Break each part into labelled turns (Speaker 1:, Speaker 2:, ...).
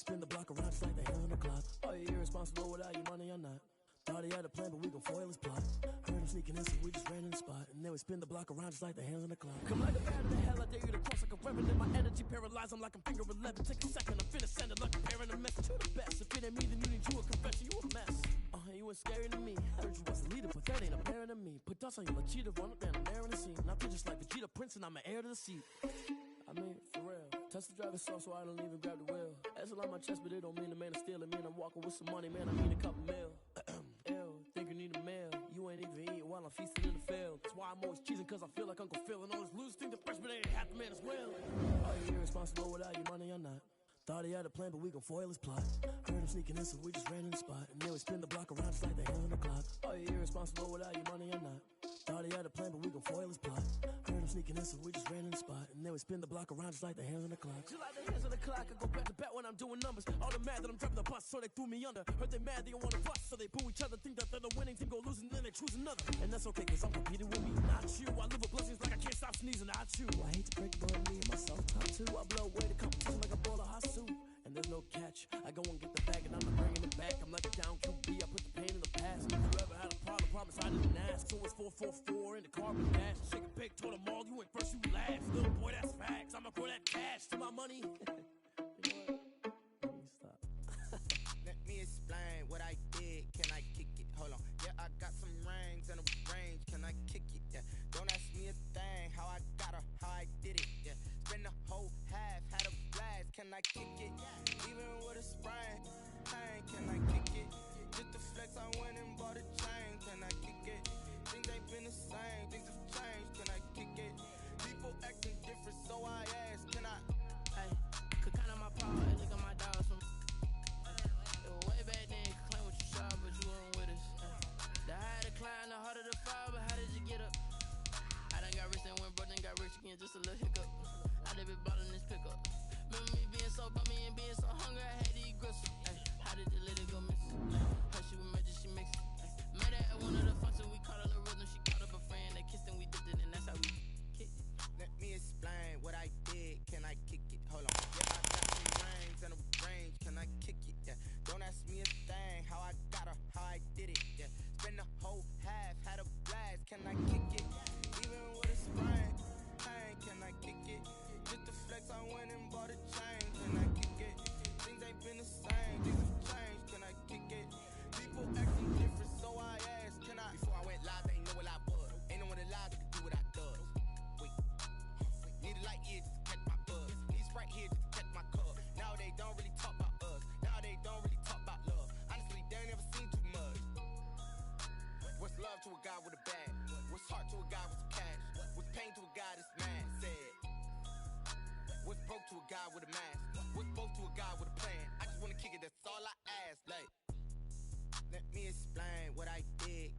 Speaker 1: spin the block around just like the hand on the clock. Are you irresponsible without your money or not? Thought he had a plan, but we gon' foil his plot. Heard him sneaking in, so we just ran in the spot. And then we spin the block around just like the hands on the clock. Come like a bat in the hell, I dare you to cross like a revenant. My energy paralyzed, I'm like I'm finger 11. Take a second, I'm finna send it like a parent a message to the best. If it ain't me, then you need you a confession, you a mess. You ain't scary to me. Heard you was a leader, but that ain't apparent to me. Put dust on you like cheetah, run up down the air in the scene. Not just like Vegeta Prince, and I'm an heir to the seat. I mean, for real. Touch the driver's soft, so I don't even grab the wheel. That's a lot on my chest, but it don't mean the man is stealing. Man, I'm walking with some money, man, I need a couple mil. Ew, think you need a meal. You ain't even eating while I'm feasting in the field. That's why I'm always cheesing, cause I feel like Uncle Phil. And all this losers think the freshman ain't half the man as well. Are you irresponsible without your money or not? Thought he had a plan, but we gon' foil his plot. Heard him sneaking in, so we just ran in the spot. And then we spin the block around just like the hand on the clock. Are you irresponsible without your money or not? Thought he had a plan, but we gon' foil his plot. Heard him sneaking in, so we just ran in the spot. And then we spin the block around just like the hands on the clock. Just like the hands on the clock, I go back to back when I'm doing numbers. All the mad that I'm driving the bus, so they threw me under. Heard they mad, they don't wanna bust, so they boo each other. Think that they're the winning team, go losing, then they choose another. And that's okay, cause I'm competing with me, not you. I live with blessings like I can't stop sneezing, not you. I hate to break the boy, me and myself top two. I blow away the competition like a bowl of hot soup. And there's no catch. I go and get the bag and I'm not bringing it back. I'm like a down QB, I put the pain in the past. If you ever had a problem, promise I didn't ask. So it's 444 in the car with dash. Shake a big, told them all, you ain't first, you last. Little boy, that's facts. I'ma throw that cash to my money. You know what? Let me stop.
Speaker 2: Let me explain what I did. Can I kick it? Hold on. Yeah, I got some rings and a range. Can I kick it? Yeah. Don't ask me a thing. How I got her, how I did it. Yeah. Spend the whole half, had a blast. Can I kick it? Even with a sprain, pain, can I kick it? Just the flex, I went and bought a chain. Can I kick it? Things ain't been the same, things have changed. Can I kick it? People acting different, so I ask, can I?
Speaker 3: Hey, could count on my power, and look at my dogs from. It was way back then, you could claim what you saw, but you weren't with us. The higher the climb, the harder the fall, but how did you get up? I done got rich and went broke, then got rich again, just a little hiccup. I done been ballin' this pickup. Remember me being so bummy and being so hungry, I had to eat gristle. Ay, how did the lady go missing? How she was magic, she mixed it. Met her at one of the functions, we caught a little rhythm. She caught up a friend, they kissed and we dipped it, and that's how we kicked it.
Speaker 2: Let me explain what I did. Can I kick it? Hold on. Yeah, I got some rings and a range. Can I kick it? Yeah. Don't ask me a thing. How I got her, how I did it. Yeah. Spend the whole half, had a blast. Can I kick it? Even with a sprain, pain. Can I kick it? Just the flex, I went and bought a chain. Can I kick it? Things ain't been the same, things have changed. Can I kick it? People acting different, so I asked, can I? Before I went live, they ain't know what I was. Ain't no one alive that could do what I does. Wait, need a light year just to catch my buzz. Need Sprite here just to catch my cup. Now they don't really talk about us. Now they don't really talk about love. Honestly, they ain't never seen too much. What's love to a guy with a bag? What's heart to a guy with some cash? What's pain to a guy that's mad? Said. What's broke to a guy with a mask? What's both to a guy with a plan? I just wanna kick it, that's all I ask. Like, let me explain what I did.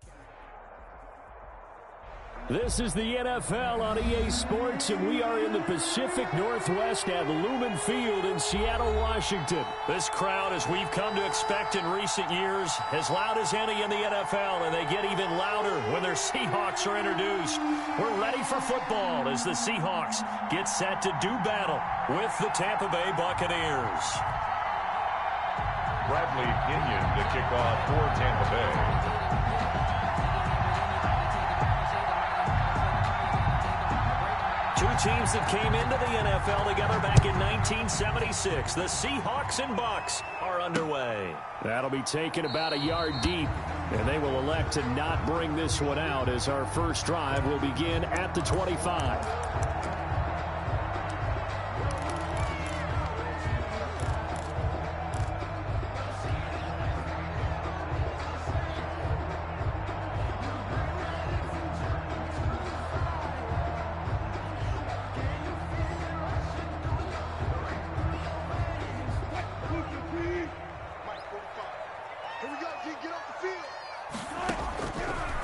Speaker 4: This is the NFL on EA Sports, and we are in the Pacific Northwest at Lumen Field in Seattle, Washington. This crowd, as we've come to expect in recent years, as loud as any in the NFL, and they get even louder when their Seahawks are introduced. We're ready for football as the Seahawks get set to do battle with the Tampa Bay Buccaneers.
Speaker 5: Bradley Ginion to kick off for Tampa Bay.
Speaker 4: Two teams that came into the NFL together back in 1976. The Seahawks and Bucs are underway. That'll be taken about a yard deep, and they will elect to not bring this one out as our first drive will begin at the 25.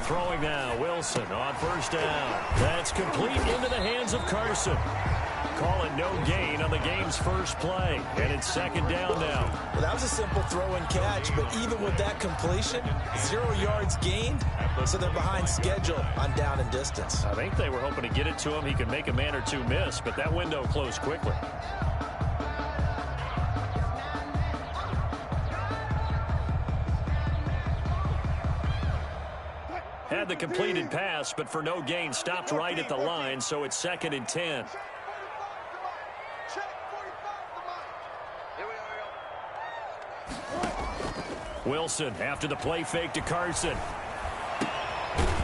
Speaker 4: Throwing now, Wilson on first down. That's complete into the hands of Carson. Call it no gain on the game's first play. And it's second down now.
Speaker 6: Well, that was a simple throw and catch, but even with that completion, 0 yards gained, so they're behind schedule on down and distance.
Speaker 4: I think they were hoping to get it to him. He could make a man or two miss, but that window closed quickly. Had the completed pass, but for no gain, stopped right at the line, so it's 2nd and 10. Wilson after the play fake to Carson.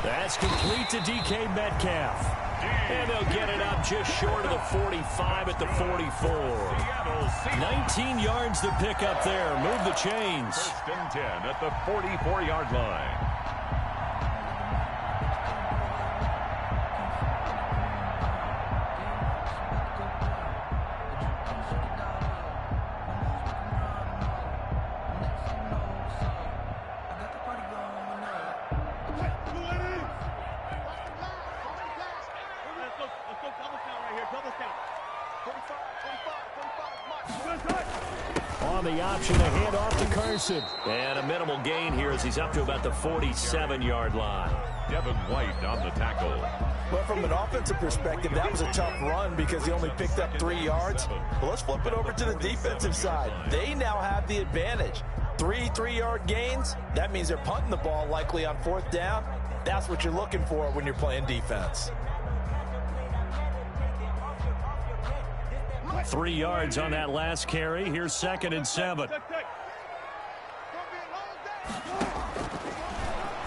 Speaker 4: That's complete to DK Metcalf. And they'll get it up just short of the 45 at the 44. 19 yards to pick up there. Move the chains.
Speaker 5: 1st and 10 at the 44-yard line.
Speaker 4: On the option, a handoff to Carson. And a minimal gain here as he's up to about the 47-yard line.
Speaker 5: Devin White on the tackle.
Speaker 6: Well, from an offensive perspective, that was a tough run because he only picked up 3 yards. But let's flip it over to the defensive side. They now have the advantage. 3 3-yard gains, that means they're punting the ball likely on 4th down. That's what you're looking for when you're playing defense.
Speaker 4: 3 yards on that last carry. Here's 2nd and 7.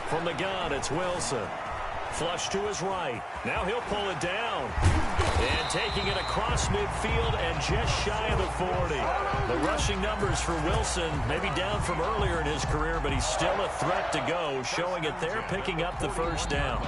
Speaker 4: From the gun, it's Wilson. Flush to his right. Now he'll pull it down. And taking it across midfield and just shy of the 40. The rushing numbers for Wilson maybe down from earlier in his career, but he's still a threat to go, showing it there, picking up the 1st down.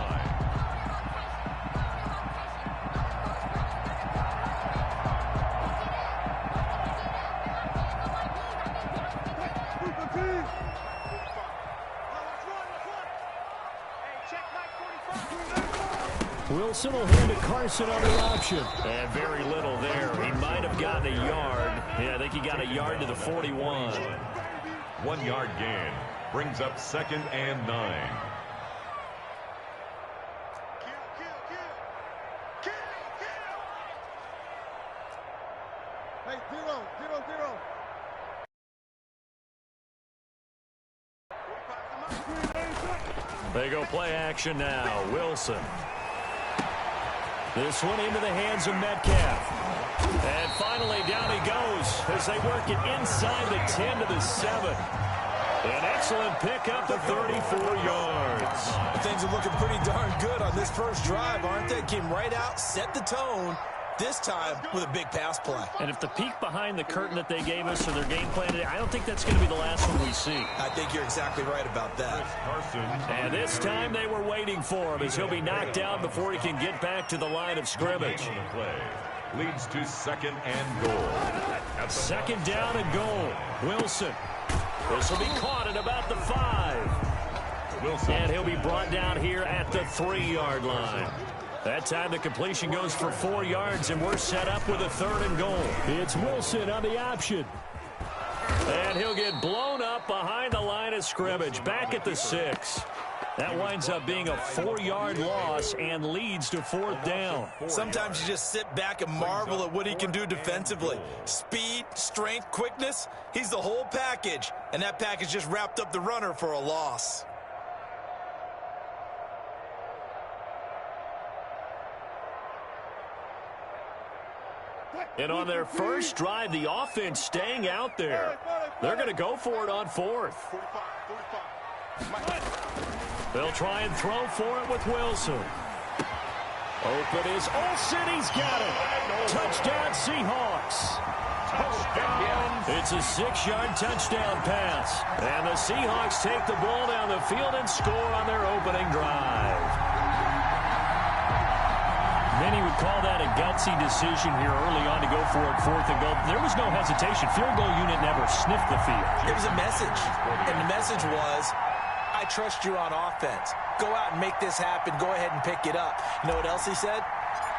Speaker 4: Wilson will hand to Carson on the option. And very little there. He might have gotten a yard. Yeah, I think he got a yard to the 41.
Speaker 5: 1 yard gain. Brings up 2nd and 9.
Speaker 7: Hey, zero.
Speaker 4: They go play action now. Wilson. This one into the hands of Metcalf. And finally down he goes as they work it inside the 10 to the 7. An excellent pickup of 34 yards.
Speaker 6: Things are looking pretty darn good on this first drive, aren't they? Came right out, set the tone, this time with a big pass play.
Speaker 4: And if the peek behind the curtain that they gave us or their game plan today, I don't think that's going to be the last one we see.
Speaker 6: I think you're exactly right about that.
Speaker 4: And this time they were waiting for him as he'll be knocked out before he can get back to the line of scrimmage.
Speaker 5: Leads to 2nd and goal.
Speaker 4: 2nd down and goal. Wilson. This will be caught at about the 5.
Speaker 5: Wilson.
Speaker 4: And he'll be brought down here at the 3-yard line. That time the completion goes for 4 yards, and we're set up with a 3rd and goal. It's Wilson on the option. And he'll get blown up behind the line of scrimmage, back at the 6. That winds up being a 4-yard loss and leads to 4th down.
Speaker 6: Sometimes you just sit back and marvel at what he can do defensively. Speed, strength, quickness, he's the whole package. And that package just wrapped up the runner for a loss.
Speaker 4: And on their first drive, the offense staying out there. They're going to go for it on 4th. They'll try and throw for it with Wilson. Open is Olsen. He's got it. Touchdown, Seahawks. Touchdown. It's a 6-yard touchdown pass. And the Seahawks take the ball down the field and score on their opening drive. Many would call that a gutsy decision here early on to go for it 4th and goal. There was no hesitation. Field goal unit never sniffed the field.
Speaker 6: It was a message. And the message was, I trust you on offense. Go out and make this happen. Go ahead and pick it up. You know what else he said?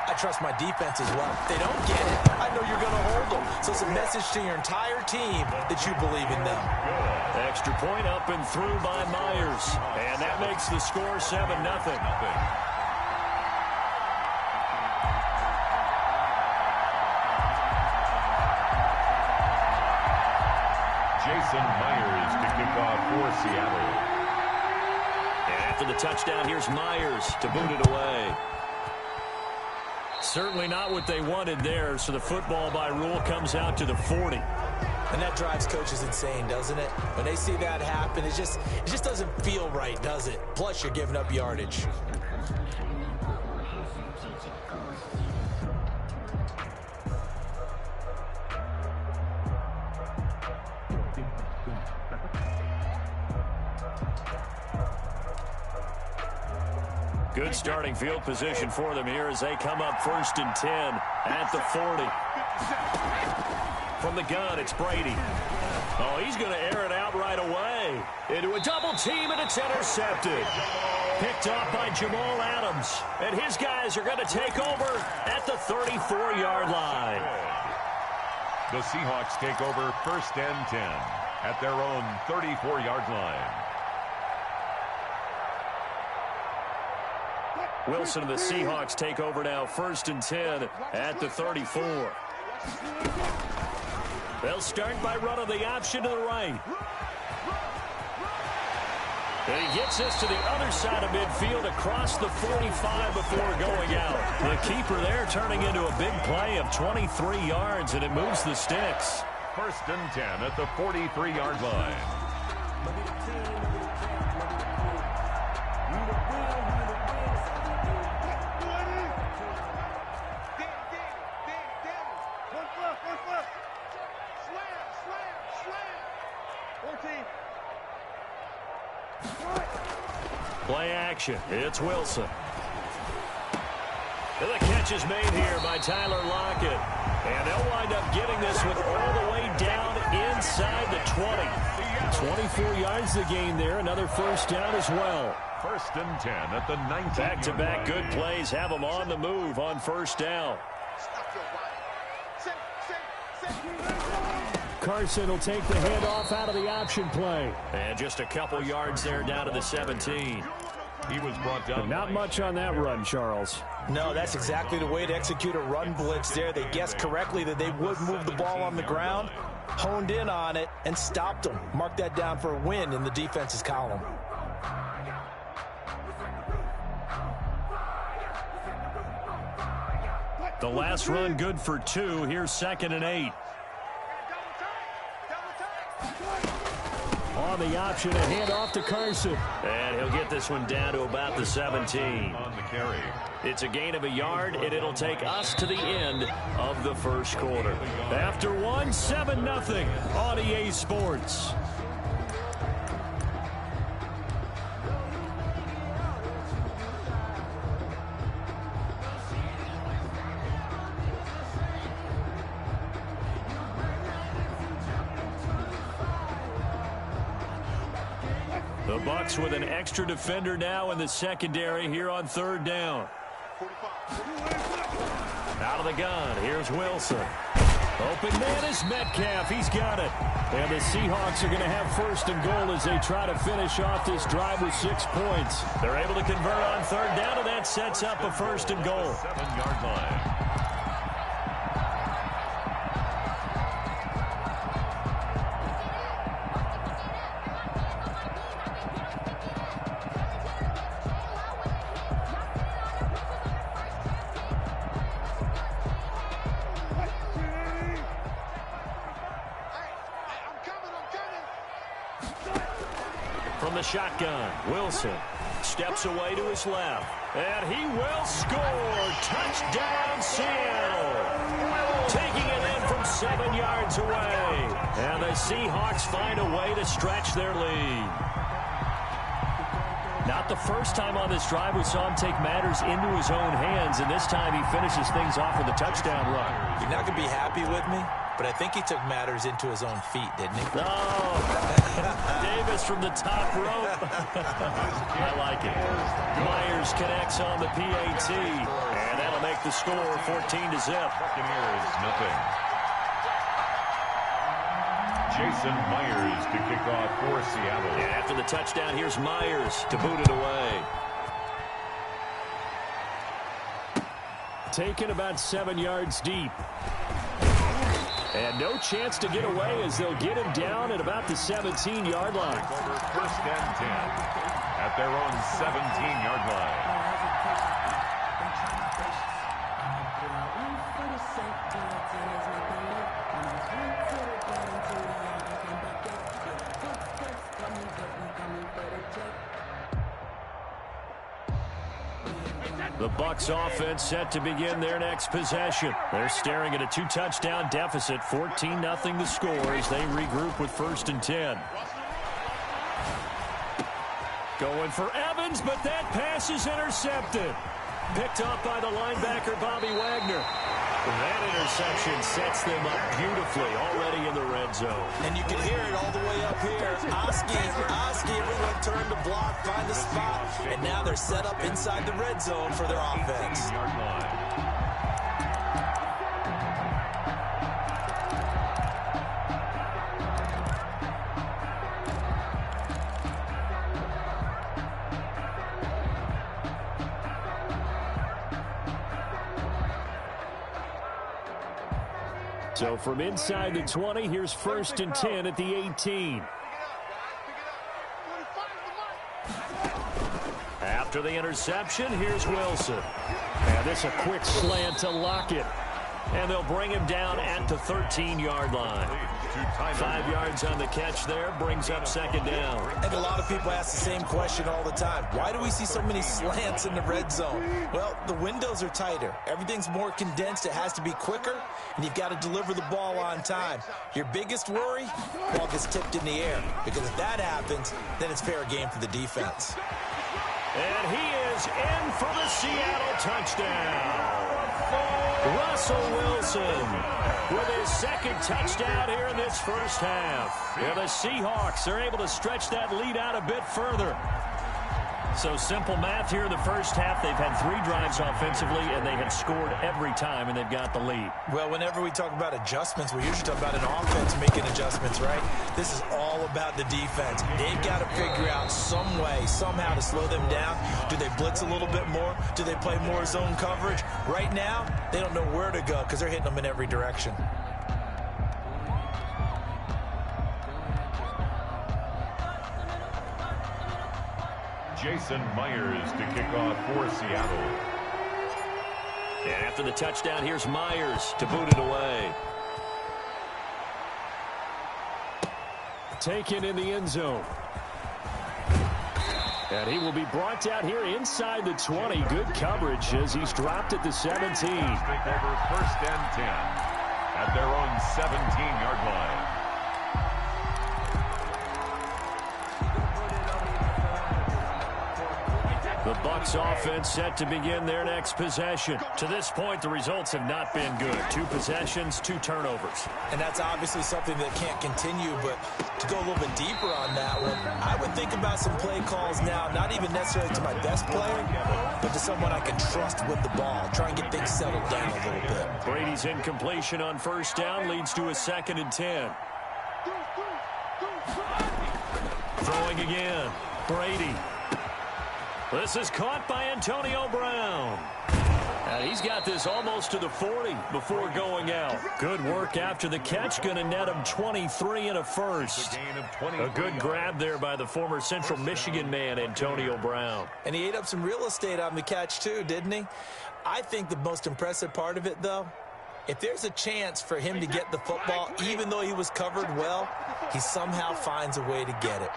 Speaker 6: I trust my defense as well. If they don't get it, I know you're going to hold them. So it's a message to your entire team that you believe in them.
Speaker 4: Extra point up and through by Myers. And that makes the score 7-0.
Speaker 5: Jason Myers to kick off for Seattle.
Speaker 4: And after the touchdown, here's Myers to boot it away. Certainly not what they wanted there, so the football by rule comes out to the 40.
Speaker 6: And that drives coaches insane, doesn't it? When they see that happen, it just doesn't feel right, does it? Plus, you're giving up yardage.
Speaker 4: Good starting field position for them here as they come up 1st and 10 at the 40. From the gun, it's Brady. Oh, he's going to air it out right away. Into a double team, and it's intercepted. Picked off by Jamal Adams. And his guys are going to take over at the 34-yard line.
Speaker 5: The Seahawks take over 1st and 10 at their own 34-yard line.
Speaker 4: Wilson and the Seahawks take over now 1st and 10 at the 34. They'll start by running the option to the right. And he gets us to the other side of midfield across the 45 before going out. The keeper there turning into a big play of 23 yards, and it moves the sticks.
Speaker 5: 1st and 10 at the 43-yard line.
Speaker 4: Play action. It's Wilson. And the catch is made here by Tyler Lockett. And they'll wind up getting this one all the way down inside the 20. 24 yards the gain there. Another 1st down as well.
Speaker 5: 1st and 10 at the 19.
Speaker 4: Back-to-back good plays have them on the move on 1st down. Carson will take the handoff out of the option play. And just a couple yards there down to the 17.
Speaker 5: He was brought down.
Speaker 4: But not much on that run, Charles.
Speaker 6: No, that's exactly the way to execute a run blitz there. They guessed correctly that they would move the ball on the ground, honed in on it, and stopped them. Mark that down for a win in the defense's column.
Speaker 4: The last run good for 2. Here's 2nd and 8. On the option, a handoff to Carson. And he'll get this one down to about the 17.
Speaker 5: On the carry.
Speaker 4: It's a gain of a yard, and it'll take us to the end of the 1st quarter. After 1, 7-0 on EA Sports. The Bucs with an extra defender now in the secondary here on 3rd down. Out of the gun, here's Wilson. Open man is Metcalf, he's got it. And the Seahawks are going to have 1st and goal as they try to finish off this drive with 6 points. They're able to convert on 3rd down, and that sets up a 1st and goal.
Speaker 5: 7-yard line.
Speaker 4: From the shotgun, Wilson steps away to his left, and he will score. Touchdown, Seattle. Taking it in from 7 yards away. And the Seahawks find a way to stretch their lead. Not the first time on this drive we saw him take matters into his own hands, and this time he finishes things off with a touchdown run.
Speaker 6: You're not going to be happy with me, but I think he took matters into his own feet, didn't he?
Speaker 4: Oh, Davis from the top rope. I like it. Myers connects on the PAT, and that'll make the score 14-0.
Speaker 5: Buccaneers, nothing. Jason Myers to kick off for Seattle.
Speaker 4: And after the touchdown, here's Myers to boot it away. Taken about 7 yards deep. And no chance to get away as they'll get him down at about the 17-yard line.
Speaker 5: Over 1st and 10 at their own 17-yard line.
Speaker 4: The Bucs offense set to begin their next possession. They're staring at a 2-touchdown deficit, 14-0 the score as they regroup with 1st and 10. Going for Evans, but that pass is intercepted. Picked up by the linebacker, Bobby Wagner. That interception sets them up beautifully already in the red zone.
Speaker 6: And you can hear it all the way up here. Oski, everyone turned to block, find a spot, and now they're set up inside the red zone for their offense.
Speaker 4: So from inside the 20, here's 1st and 10 at the 18. After the interception, here's Wilson. And this a quick slant to Lockett. And they'll bring him down at the 13-yard line. 5 yards on the catch there, brings up 2nd down.
Speaker 6: And a lot of people ask the same question all the time. Why do we see so many slants in the red zone? Well, the windows are tighter. Everything's more condensed. It has to be quicker, and you've got to deliver the ball on time. Your biggest worry? Ball gets tipped in the air. Because if that happens, then it's fair game for the defense.
Speaker 4: And he is in for the Seattle touchdown. Russell Wilson with his 2nd touchdown here in this first half. Yeah, the Seahawks are able to stretch that lead out a bit further. So simple math here in the first half. They've had 3 drives offensively, and they have scored every time, and they've got the lead.
Speaker 6: Well, whenever we talk about adjustments, we usually talk about an offense making adjustments, right? This is all about the defense. They've got to figure out some way, somehow to slow them down. Do they blitz a little bit more? Do they play more zone coverage? Right now, they don't know where to go because they're hitting them in every direction.
Speaker 5: Jason Myers to kick off for Seattle.
Speaker 4: And after the touchdown, here's Myers to boot it away. Taken in the end zone. And he will be brought down here inside the 20. Good coverage as he's dropped at the 17.
Speaker 5: Take over 1st and 10 at their own 17-yard line.
Speaker 4: The Bucs offense set to begin their next possession. To this point, the results have not been good. 2 possessions, 2 turnovers.
Speaker 6: And that's obviously something that can't continue, but to go a little bit deeper on that one, I would think about some play calls now, not even necessarily to my best player, but to someone I can trust with the ball. Try and get things settled down a little bit.
Speaker 4: Brady's incompletion on 1st down leads to a 2nd and 10. Throwing again. Brady. This is caught by Antonio Brown. And he's got this almost to the 40 before going out. Good work after the catch. Going to net him 23 and a first. A good grab there by the former Central Michigan man, Antonio Brown.
Speaker 6: And he ate up some real estate on the catch too, didn't he? I think the most impressive part of it, though, if there's a chance for him to get the football, even though he was covered well, he somehow finds a way to get it.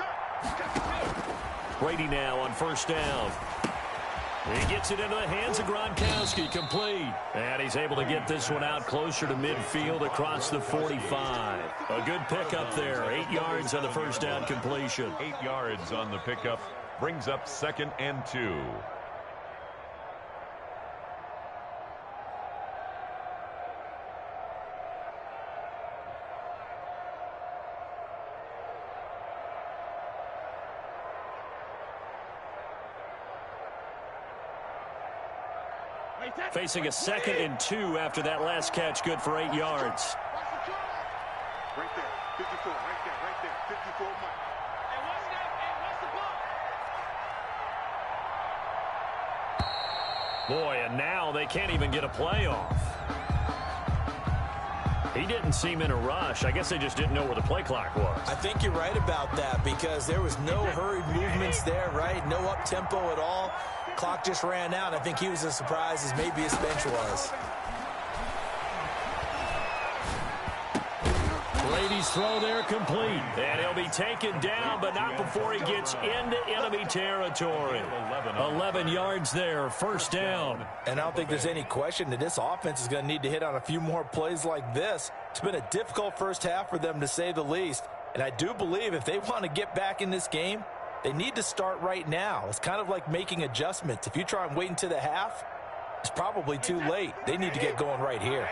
Speaker 4: Brady now on 1st down. He gets it into the hands of Gronkowski, complete. And he's able to get this one out closer to midfield across the 45. A good pickup there. 8 yards on the 1st down completion.
Speaker 5: 8 yards on the pickup brings up 2nd and 2.
Speaker 4: Facing a 2nd and 2 after that last catch, good for 8 yards.
Speaker 7: Right there, 54, right there, 54 miles.
Speaker 4: Boy, and now they can't even get a play off. He didn't seem in a rush. I guess they just didn't know where the play clock was.
Speaker 6: I think you're right about that because there was no hurried movements there, right? No up-tempo at all. Clock just ran out. I think he was as surprised as maybe his bench was.
Speaker 4: Brady's throw there complete. And he'll be taken down, but not before he gets into enemy territory. 11 yards there, first down.
Speaker 6: And I don't think there's any question that this offense is going to need to hit on a few more plays like this. It's been a difficult first half for them, to say the least. And I do believe if they want to get back in this game, they need to start right now. It's kind of like making adjustments. If you try and wait until the half, it's probably too late. They need to get going right here.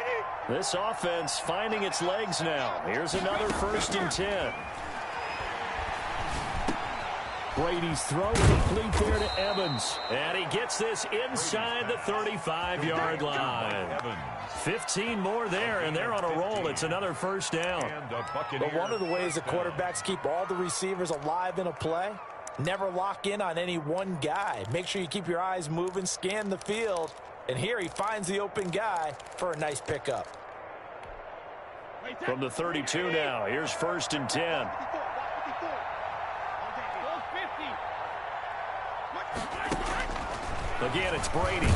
Speaker 4: This offense finding its legs now. Here's another 1st and 10. Brady's throw complete there to Evans. And he gets this inside the 35-yard line. 15 more there, and they're on a roll. It's another first down.
Speaker 6: But one of the ways the quarterbacks keep all the receivers alive in a play, never lock in on any one guy. Make sure you keep your eyes moving, scan the field. And here he finds the open guy for a nice pickup.
Speaker 4: From the 32 now, here's 1st and 10. Again, it's Brady.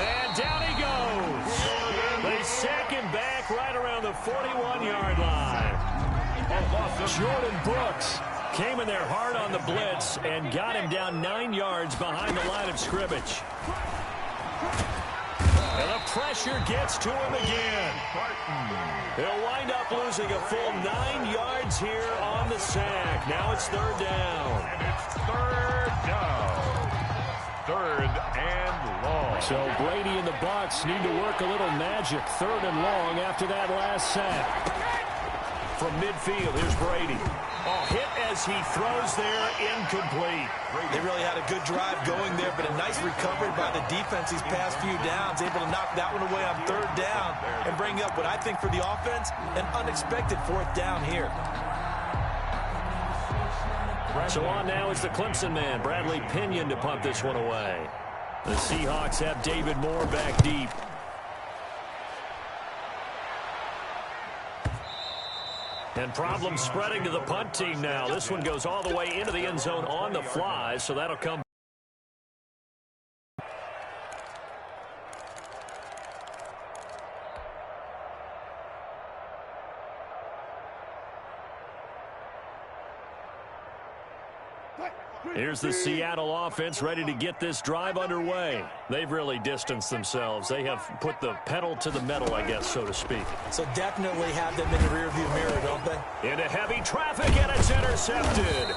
Speaker 4: And down he goes. They sack him back right around the 41-yard line. Jordan Brooks came in there hard on the blitz and got him down 9 yards behind the line of scrimmage. And the pressure gets to him again. He'll wind up losing a full 9 yards here on the sack. Now it's 3rd down.
Speaker 5: And it's 3rd down. 3rd and long.
Speaker 4: So Brady and the Bucs need to work a little magic. 3rd and long after that last sack. From midfield, here's Brady. Oh, hit as he throws there, incomplete.
Speaker 6: They really had a good drive going there, but a nice recovery by the defense these past few downs, able to knock that one away on 3rd down and bring up what I think for the offense, an unexpected 4th down here.
Speaker 4: So on now is the Clemson man, Bradley Pinion, to punt this one away. The Seahawks have David Moore back deep. And problems spreading to the punt team now. This one goes all the way into the end zone on the fly, so that'll come. Here's the Seattle offense ready to get this drive underway. They've really distanced themselves. They have put the pedal to the metal, I guess, so to speak.
Speaker 6: So definitely have them in the rearview mirror, don't they?
Speaker 4: Into heavy traffic, and it's intercepted.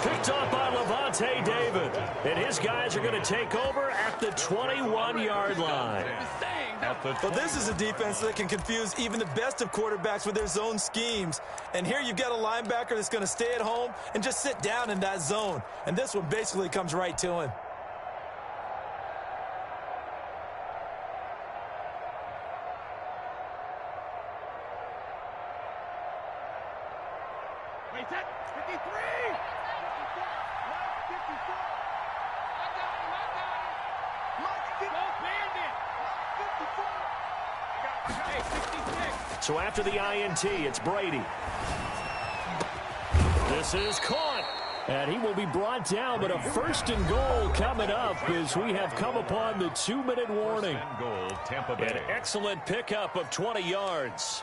Speaker 4: Picked off by Levante David. And his guys are going to take over at the 21-yard line.
Speaker 6: Well, this is a defense that can confuse even the best of quarterbacks with their zone schemes. And here you've got a linebacker that's going to stay at home and just sit down in that zone. And this one basically comes right to him.
Speaker 4: So after the INT, it's Brady. This is caught. And he will be brought down, but a 1st and goal coming up as we have come upon the 2-minute warning.
Speaker 5: 1st and goal, Tampa Bay.
Speaker 4: An excellent pickup of 20 yards.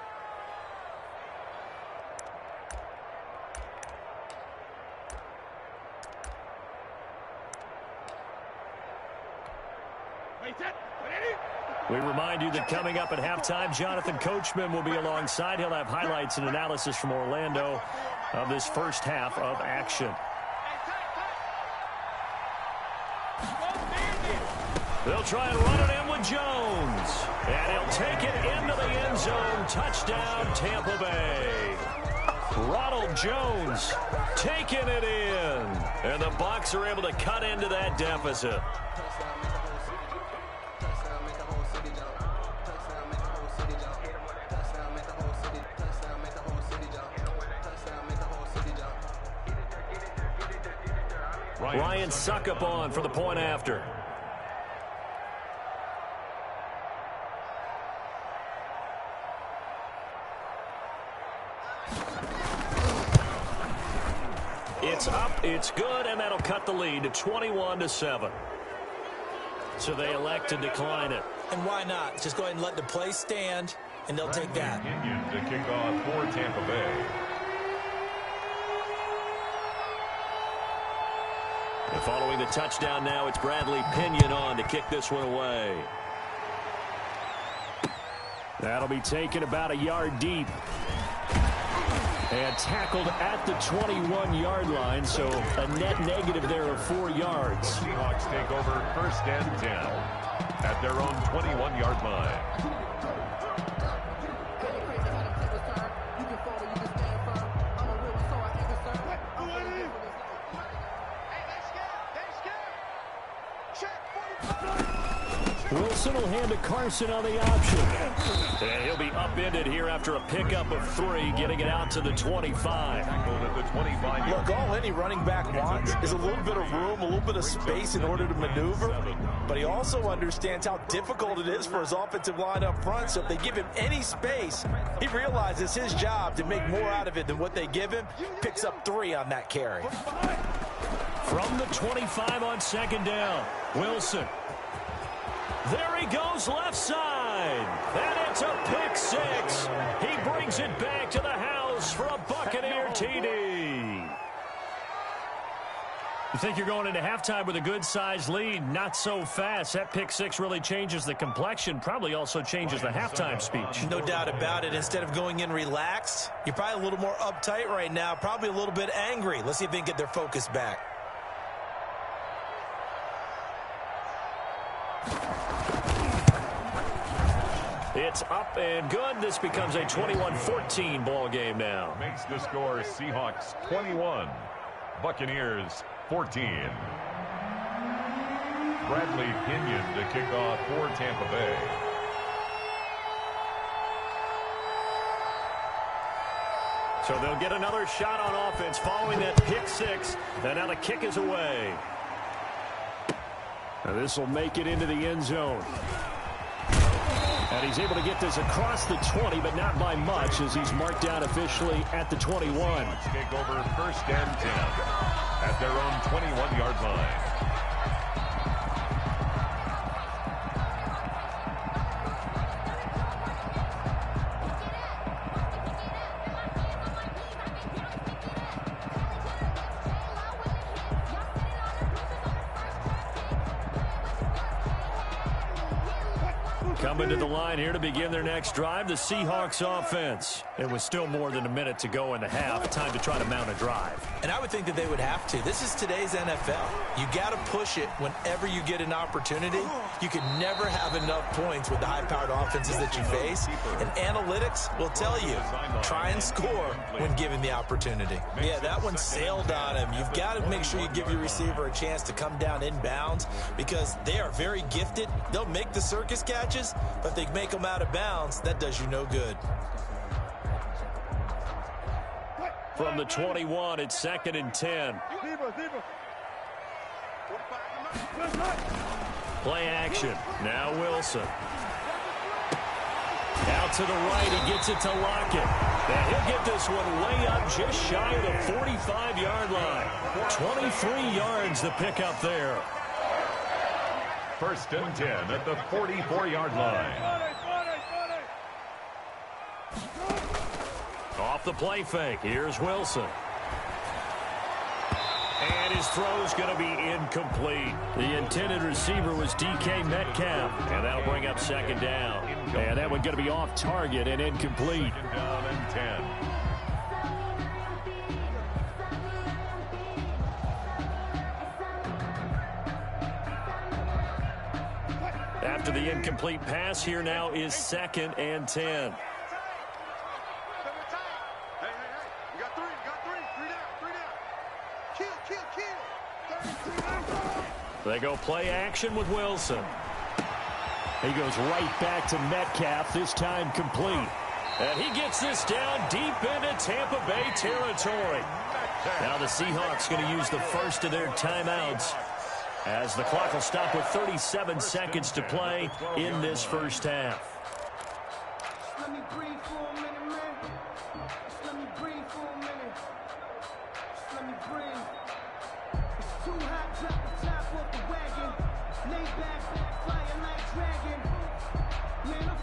Speaker 4: We remind you that coming up at halftime, Jonathan Coachman will be alongside. He'll have highlights and analysis from Orlando of this first half of action. They'll try and run it in with Jones. And he'll take it into the end zone. Touchdown, Tampa Bay. Ronald Jones taking it in. And the Bucs are able to cut into that deficit. Ryan Suckup on for the point after. It's up, it's good, and that'll cut the lead to 21-7. So they elect to decline it.
Speaker 6: And why not? Just go ahead and let the play stand, and they'll take that.
Speaker 5: Pinion to kick off for Tampa Bay.
Speaker 4: And following the touchdown now, it's Bradley Pinion on to kick this one away. That'll be taken about a yard deep. And tackled at the 21-yard line, so a net negative there of 4 yards.
Speaker 5: Seahawks take over 1st and 10 at their own 21-yard line.
Speaker 4: Wilson will hand to Carson on the option. And he'll be upended here after a pickup of 3, getting it out to the 25.
Speaker 5: At the 25.
Speaker 6: Look, all any running back wants is a little bit of room, a little bit of space in order to maneuver. But he also understands how difficult it is for his offensive line up front. So if they give him any space, he realizes his job to make more out of it than what they give him. Picks up 3 on that carry.
Speaker 4: From the 25 on 2nd down, Wilson. There he goes left side. And it's a pick 6. He brings it back to the house for a Buccaneer TD. You think you're going into halftime with a good-sized lead? Not so fast. That pick 6 really changes the complexion, probably also changes the halftime speech.
Speaker 6: No doubt about it. Instead of going in relaxed, you're probably a little more uptight right now, probably a little bit angry. Let's see if they can get their focus back.
Speaker 4: It's up and good. This becomes a 21-14 ball game now.
Speaker 5: Makes the score Seahawks 21, Buccaneers 14. Bradley Pinion to kick off for Tampa Bay.
Speaker 4: So they'll get another shot on offense following that pick 6. And now the kick is away. Now this will make it into the end zone. And he's able to get this across the 20, but not by much, as he's marked down officially at the 21.
Speaker 5: Take over 1st and 10 at their own 21-yard line.
Speaker 4: Coming to the line here to begin their next drive, the Seahawks offense. It was still more than a minute to go in the half. Time to try to mount a drive.
Speaker 6: And I would think that they would have to. This is today's NFL. You got to push it whenever you get an opportunity. You can never have enough points with the high-powered offenses that you face. And analytics will tell you, try and score when given the opportunity. Yeah, that one sailed on him. You've got to make sure you give your receiver a chance to come down inbounds because they are very gifted. They'll make the circus catches, but if they make them out of bounds, that does you no good.
Speaker 4: From the 21, it's 2nd and 10. Play action. Now Wilson. Out to the right, he gets it to Lockett. And he'll get this one way up just shy of the 45-yard line. 23 yards the pickup there.
Speaker 5: 1st and 10 at the 44-yard line.
Speaker 4: Off the play fake, here's Wilson. And his throw's going to be incomplete. The intended receiver was DK Metcalf. And that'll bring up 2nd down. And that one going to be off target and incomplete.
Speaker 5: 2nd down and 10.
Speaker 4: After the incomplete pass, here now is 2nd and 10. They go play action with Wilson. He goes right back to Metcalf, this time complete. And he gets this down deep into Tampa Bay territory. Now the Seahawks going to use the first of their timeouts as the clock will stop with 37 seconds to play in this first half.
Speaker 8: Let me breathe for a minute, man. Just let me breathe for a minute. Just let me breathe.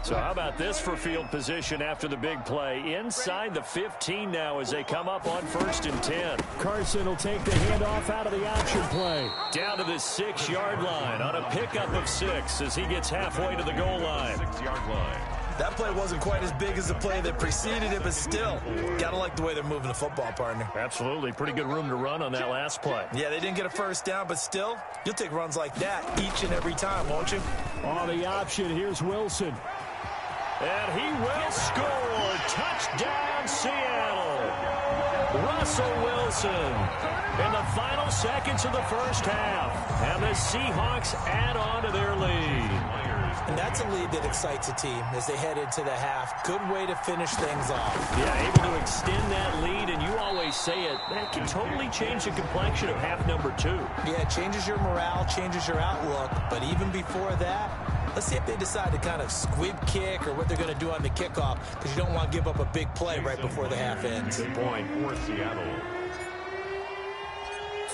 Speaker 4: So how about this for field position after the big play? Inside the 15 now as they come up on 1st and 10. Carson will take the handoff out of the option play. Down to the 6-yard line on a pickup of 6 as he gets halfway to the goal line.
Speaker 5: 6-yard line.
Speaker 6: That play wasn't quite as big as the play that preceded it, but still, gotta like the way they're moving the football, partner.
Speaker 4: Absolutely. Pretty good room to run on that last play.
Speaker 6: Yeah, they didn't get a first down, but still, you'll take runs like that each and every time, won't you?
Speaker 4: On the option, here's Wilson. And he will score. Touchdown, Seattle. Russell Wilson in the final seconds of the first half. And the Seahawks add on to their lead.
Speaker 6: And that's a lead that excites a team as they head into the half. Good way to finish things off.
Speaker 4: Yeah, able to extend that lead, and you always say it, that can totally change the complexion of half number 2.
Speaker 6: Yeah, it changes your morale, changes your outlook. But even before that, let's see if they decide to kind of squib kick or what they're going to do on the kickoff, because you don't want to give up a big play right before the half ends.
Speaker 5: Good point for Seattle.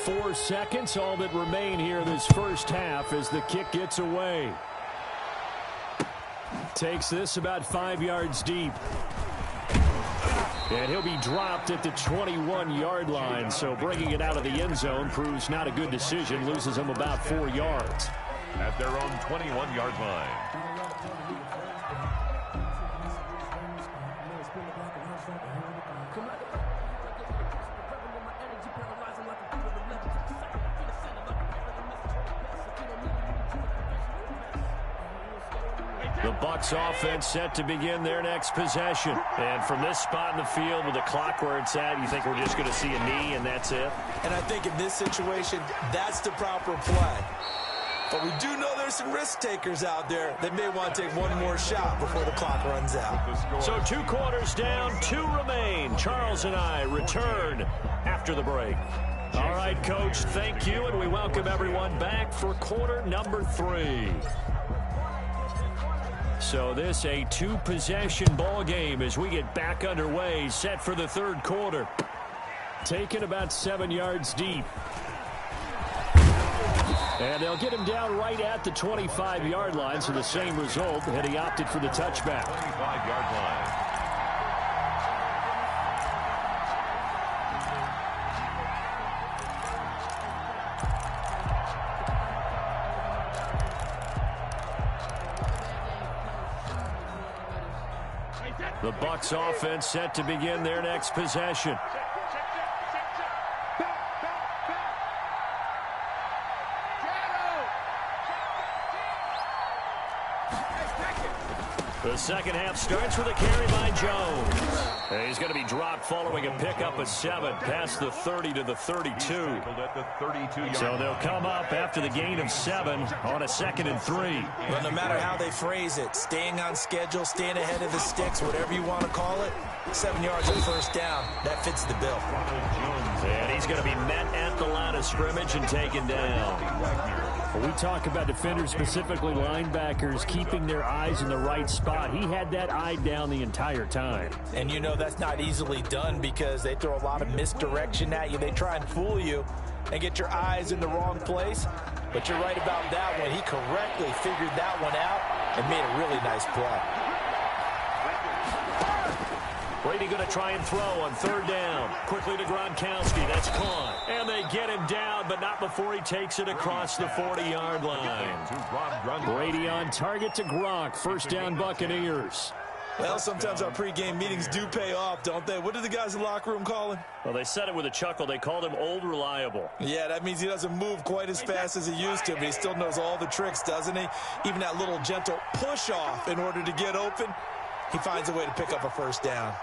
Speaker 4: 4 seconds, all that remain here this first half as the kick gets away. Takes this about 5 yards deep. And he'll be dropped at the 21-yard line, so bringing it out of the end zone proves not a good decision, loses him about 4 yards.
Speaker 5: At their own 21-yard line.
Speaker 4: The Bucs offense set to begin their next possession. And from this spot in the field with the clock where it's at, you think we're just going to see a knee and that's it?
Speaker 6: And I think in this situation, that's the proper play. But we do know there's some risk takers out there that may want to take one more shot before the clock runs out.
Speaker 4: So 2 quarters down, 2 remain. Charles and I return after the break. All right, Coach, thank you, and we welcome everyone back for quarter number 3. So this a 2-possession ball game as we get back underway, set for the 3rd quarter. Taken about 7 yards deep. And they'll get him down right at the 25-yard line, so the same result, and he opted for the touchback.
Speaker 5: 25-yard line.
Speaker 4: The Bucs offense set to begin their next possession. The second half starts with a carry by Jones. And he's going to be dropped following a pickup of 7 past the 30 to the 32. So they'll come up after the gain of 7 on a 2nd and 3.
Speaker 6: But no matter how they phrase it, staying on schedule, staying ahead of the sticks, whatever you want to call it, 7 yards of first down, that fits the bill.
Speaker 4: And he's going to be met at the line of scrimmage and taken down. We talk about defenders, specifically linebackers, keeping their eyes in the right spot. He had that eye down the entire time.
Speaker 6: And you know that's not easily done because they throw a lot of misdirection at you. They try and fool you and get your eyes in the wrong place. But you're right about that one. He correctly figured that one out and made a really nice play.
Speaker 4: Brady going to try and throw on 3rd down. Quickly to Gronkowski. That's caught. And they get him down, but not before he takes it across the 40-yard line. Brady on target to Gronk. First down, Buccaneers.
Speaker 6: Well, sometimes our pregame meetings do pay off, don't they? What do the guys in the locker room call him?
Speaker 4: Well, they said it with a chuckle. They called him Old Reliable.
Speaker 6: Yeah, that means he doesn't move quite as fast as he used to, but he still knows all the tricks, doesn't he? Even that little gentle push-off in order to get open, he finds a way to pick up a first down.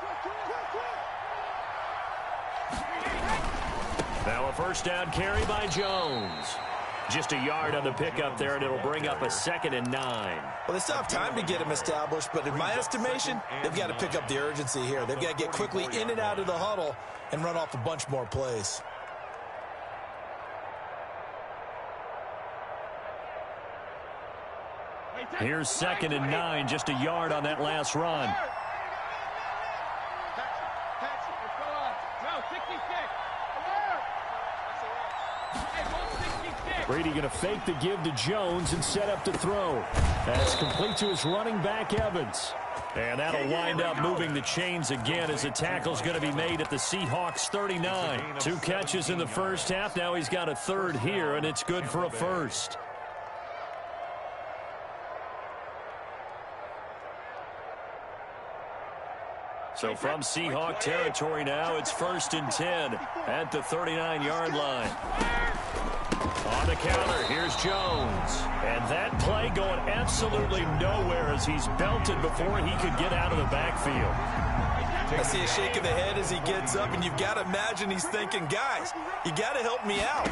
Speaker 4: Now a first down carry by Jones. Just a yard on the pickup there, and it'll bring up a 2nd and 9.
Speaker 6: Well, they still have time to get him established, but in my estimation, they've got to pick up the urgency here. They've got to get quickly in and out of the huddle and run off a bunch more plays.
Speaker 4: Here's 2nd and 9, just a yard on that last run. Brady going to fake the give to Jones and set up to throw. That's complete to his running back, Evans. And that'll wind up moving the chains again as a tackle's going to be made at the Seahawks 39. 2 catches in the first half. Now he's got a third here, and it's good for a first. So from Seahawk territory now, it's 1st and 10 at the 39-yard line. On the counter, here's Jones. And that play going absolutely nowhere as he's belted before he could get out of the backfield.
Speaker 6: I see a shake of the head as he gets up, and you've got to imagine he's thinking, guys, you got to help me out.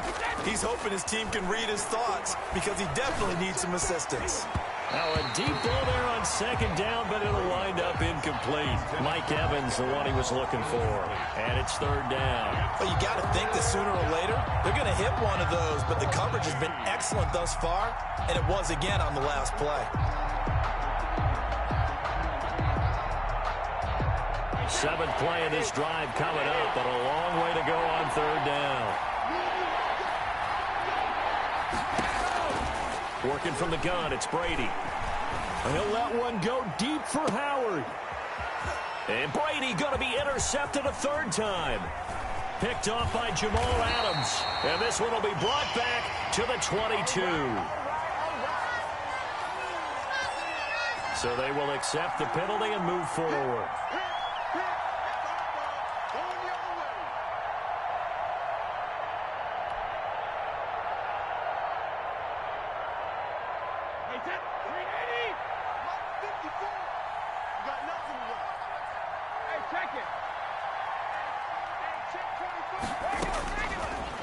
Speaker 6: He's hoping his team can read his thoughts because he definitely needs some assistance.
Speaker 4: Now a deep ball there on 2nd down, but it'll wind up incomplete. Mike Evans, the one he was looking for. And it's 3rd down.
Speaker 6: Well, you got to think that sooner or later, they're going to hit one of those, but the coverage has been excellent thus far, and it was again on the last play.
Speaker 4: 7th play of this drive coming up, but a long way to go on 3rd down. Working from the gun, it's Brady. He'll let one go deep for Howard. And Brady going to be intercepted a 3rd time. Picked off by Jamal Adams. And this one will be brought back to the 22. So they will accept the penalty and move forward.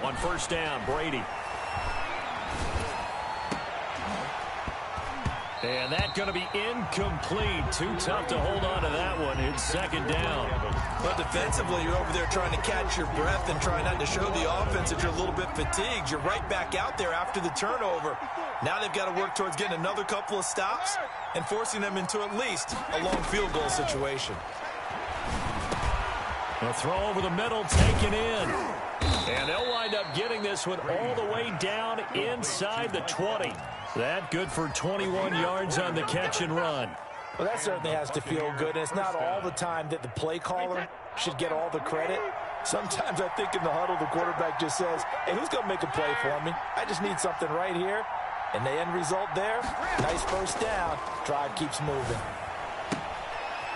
Speaker 4: On 1st down, Brady. And that's going to be incomplete. Too tough to hold on to that one. It's 2nd down.
Speaker 6: But defensively, you're over there trying to catch your breath and try not to show the offense that you're a little bit fatigued. You're right back out there after the turnover. Now they've got to work towards getting another couple of stops and forcing them into at least a long field goal situation.
Speaker 4: A throw over the middle, taken in. And they'll wind up getting this one all the way down inside the 20. That good for 21 yards on the catch and run.
Speaker 6: Well, that certainly has to feel good. And it's not all the time that the play caller should get all the credit. Sometimes I think in the huddle, the quarterback just says, hey, who's going to make a play for me? I just need something right here. And the end result there, nice 1st down. Drive keeps moving.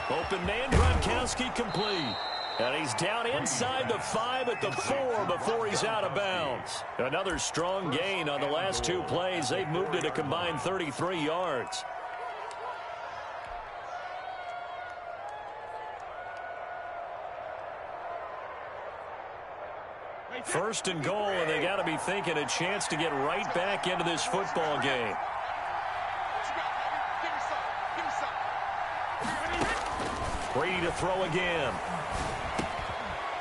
Speaker 4: Open man, Gronkowski complete. And he's down inside the 5 at the 4 before he's out of bounds. Another strong gain on the last 2 plays. They've moved it a combined 33 yards. First and goal, and they got to be thinking a chance to get right back into this football game. Brady to throw again.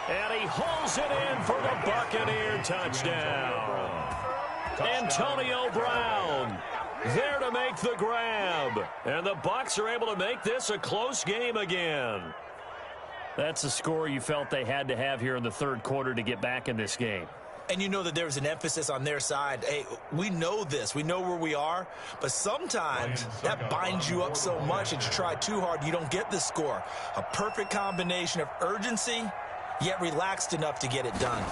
Speaker 4: And he hauls it in for the Buccaneer touchdown. Antonio Brown there to make the grab. And the Bucs are able to make this a close game again. That's a score you felt they had to have here in the 3rd quarter to get back in this game.
Speaker 6: And you know that there was an emphasis on their side. Hey, we know this. We know where we are. But sometimes that binds you up so much that you try too hard, you don't get the score. A perfect combination of urgency, yet relaxed enough to get it done.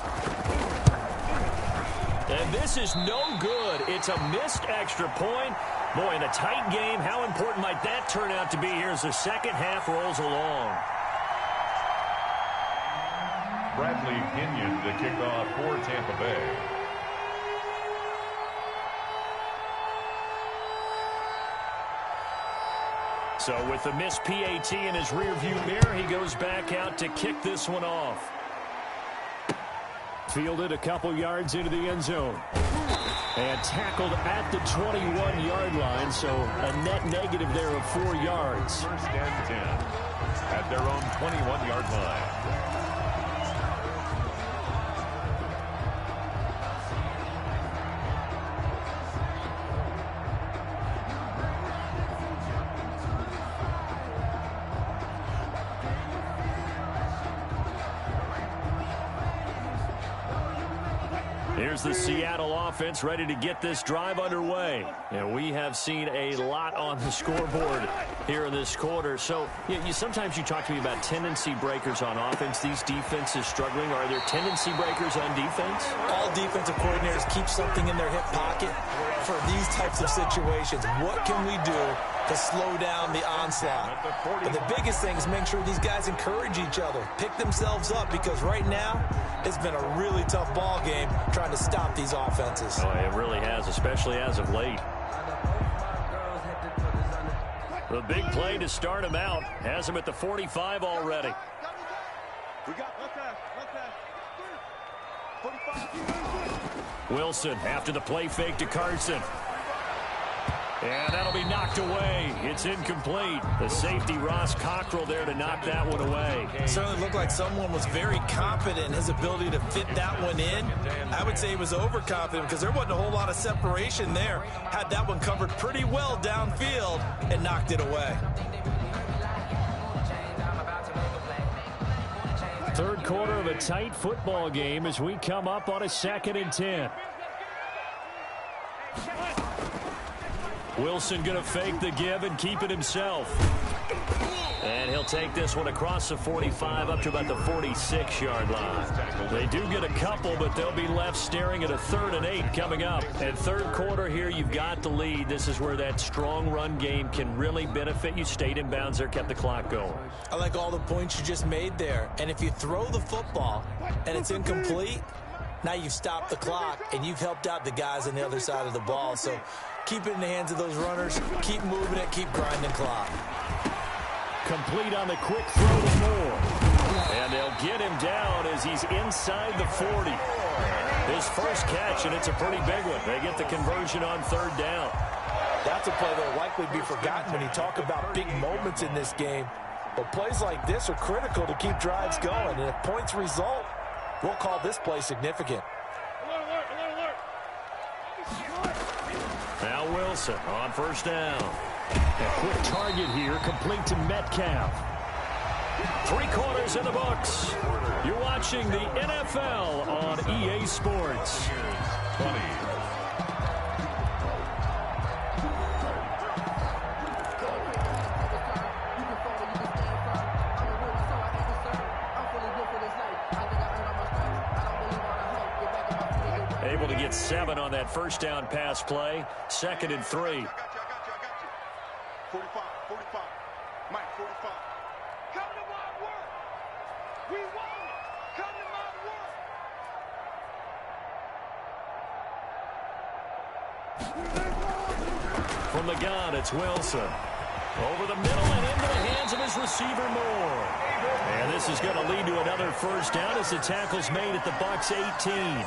Speaker 4: And this is no good. It's a missed extra point. Boy, in a tight game, how important might that turn out to be here as the second half rolls along?
Speaker 5: Bradley Pinion to kick off for Tampa Bay.
Speaker 4: So with the missed PAT in his rearview mirror, he goes back out to kick this one off. Fielded a couple yards into the end zone. And tackled at the 21-yard line, so a net negative there of 4 yards.
Speaker 5: 1st and 10 at their own 21-yard line.
Speaker 4: Here's the Seattle offense ready to get this drive underway. And we have seen a lot on the scoreboard here in this quarter. So sometimes you talk to me about tendency breakers on offense. These defenses struggling. Are there tendency breakers on defense?
Speaker 6: All defensive coordinators keep something in their hip pocket for these types of situations. What can we do to slow down the onslaught? But the biggest thing is make sure these guys encourage each other, pick themselves up, because right now it's been a really tough ball game trying to stop these offenses.
Speaker 4: Oh, it really has, especially as of late. The big play to start him out has him at the 45 already.
Speaker 7: We got one pass. 45.
Speaker 4: Wilson after the play fake to Carson. And that'll be knocked away. It's incomplete. The safety, Ross Cockrell, there to knock that one away.
Speaker 6: Certainly looked like someone was very confident in his ability to fit that one in. I would say he was overconfident because there wasn't a whole lot of separation there. Had that one covered pretty well downfield and knocked it away.
Speaker 4: Third quarter of a tight football game as we come up on a 2nd and 10. Wilson going to fake the give and keep it himself. And he'll take this one across the 45 up to about the 46-yard line. They do get a couple, but they'll be left staring at a 3rd and 8 coming up. And third quarter here, you've got the lead. This is where that strong run game can really benefit you. Stayed in bounds there, kept the clock going.
Speaker 6: I like all the points you just made there. And if you throw the football and it's incomplete, now you've stopped the clock and you've helped out the guys on the other side of the ball. So keep it in the hands of those runners. Keep moving it. Keep grinding clock.
Speaker 4: Complete on the quick throw to Moore. And they'll get him down as he's inside the 40. His first catch, and it's a pretty big one. They get the conversion on 3rd down.
Speaker 6: That's a play that will likely be forgotten when you talk about big moments in this game. But plays like this are critical to keep drives going. And if points result, we'll call this play significant.
Speaker 4: Now Wilson on 1st down. A quick target here, complete to Metcalf. 3 quarters in the books. You're watching the NFL on EA Sports.
Speaker 5: 20.
Speaker 4: Able to get 7 on that 1st down pass play. 2nd and 3.
Speaker 7: 45. Mike, 45. Come to my work. We want it. Come to my work.
Speaker 4: From the gun, it's Wilson. Over the middle and into the hands of his receiver, Moore. And this is going to lead to another 1st down as the tackle's made at the Bucs 18.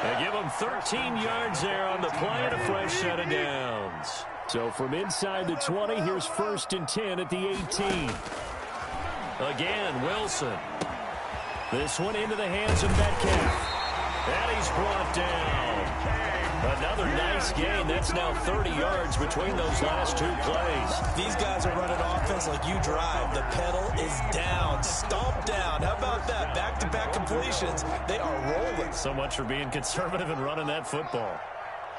Speaker 4: They give him 13 yards there on the play and a fresh set of downs. So from inside the 20, here's 1st and 10 at the 18. Again, Wilson. This one into the hands of Metcalf. And he's brought down. Another nice gain. That's now 30 yards between those last 2 plays.
Speaker 6: These guys are running offense like you drive. The pedal is down. Stomp down. How about that? Back-to-back completions. They are rolling.
Speaker 4: So much for being conservative and running that football.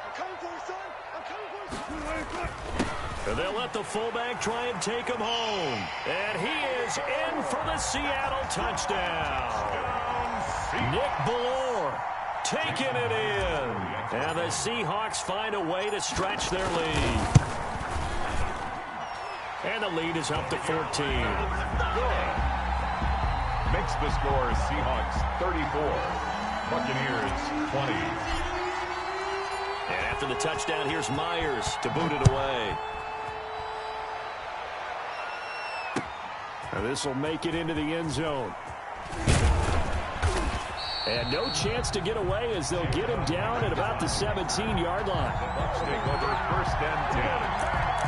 Speaker 7: I'm coming for you, son. I'm coming for you.
Speaker 4: And they'll let the fullback try and take him home. And he is in for the Seattle touchdown. Nick Ballore taking it in. And the Seahawks find a way to stretch their lead. And the lead is up to 14.
Speaker 5: Makes the score Seahawks 34. Buccaneers 20.
Speaker 4: And after the touchdown, here's Myers to boot it away. And this will make it into the end zone. And no chance to get away as they'll get him down at about the 17-yard line.
Speaker 5: The Bucs take over 1st and 10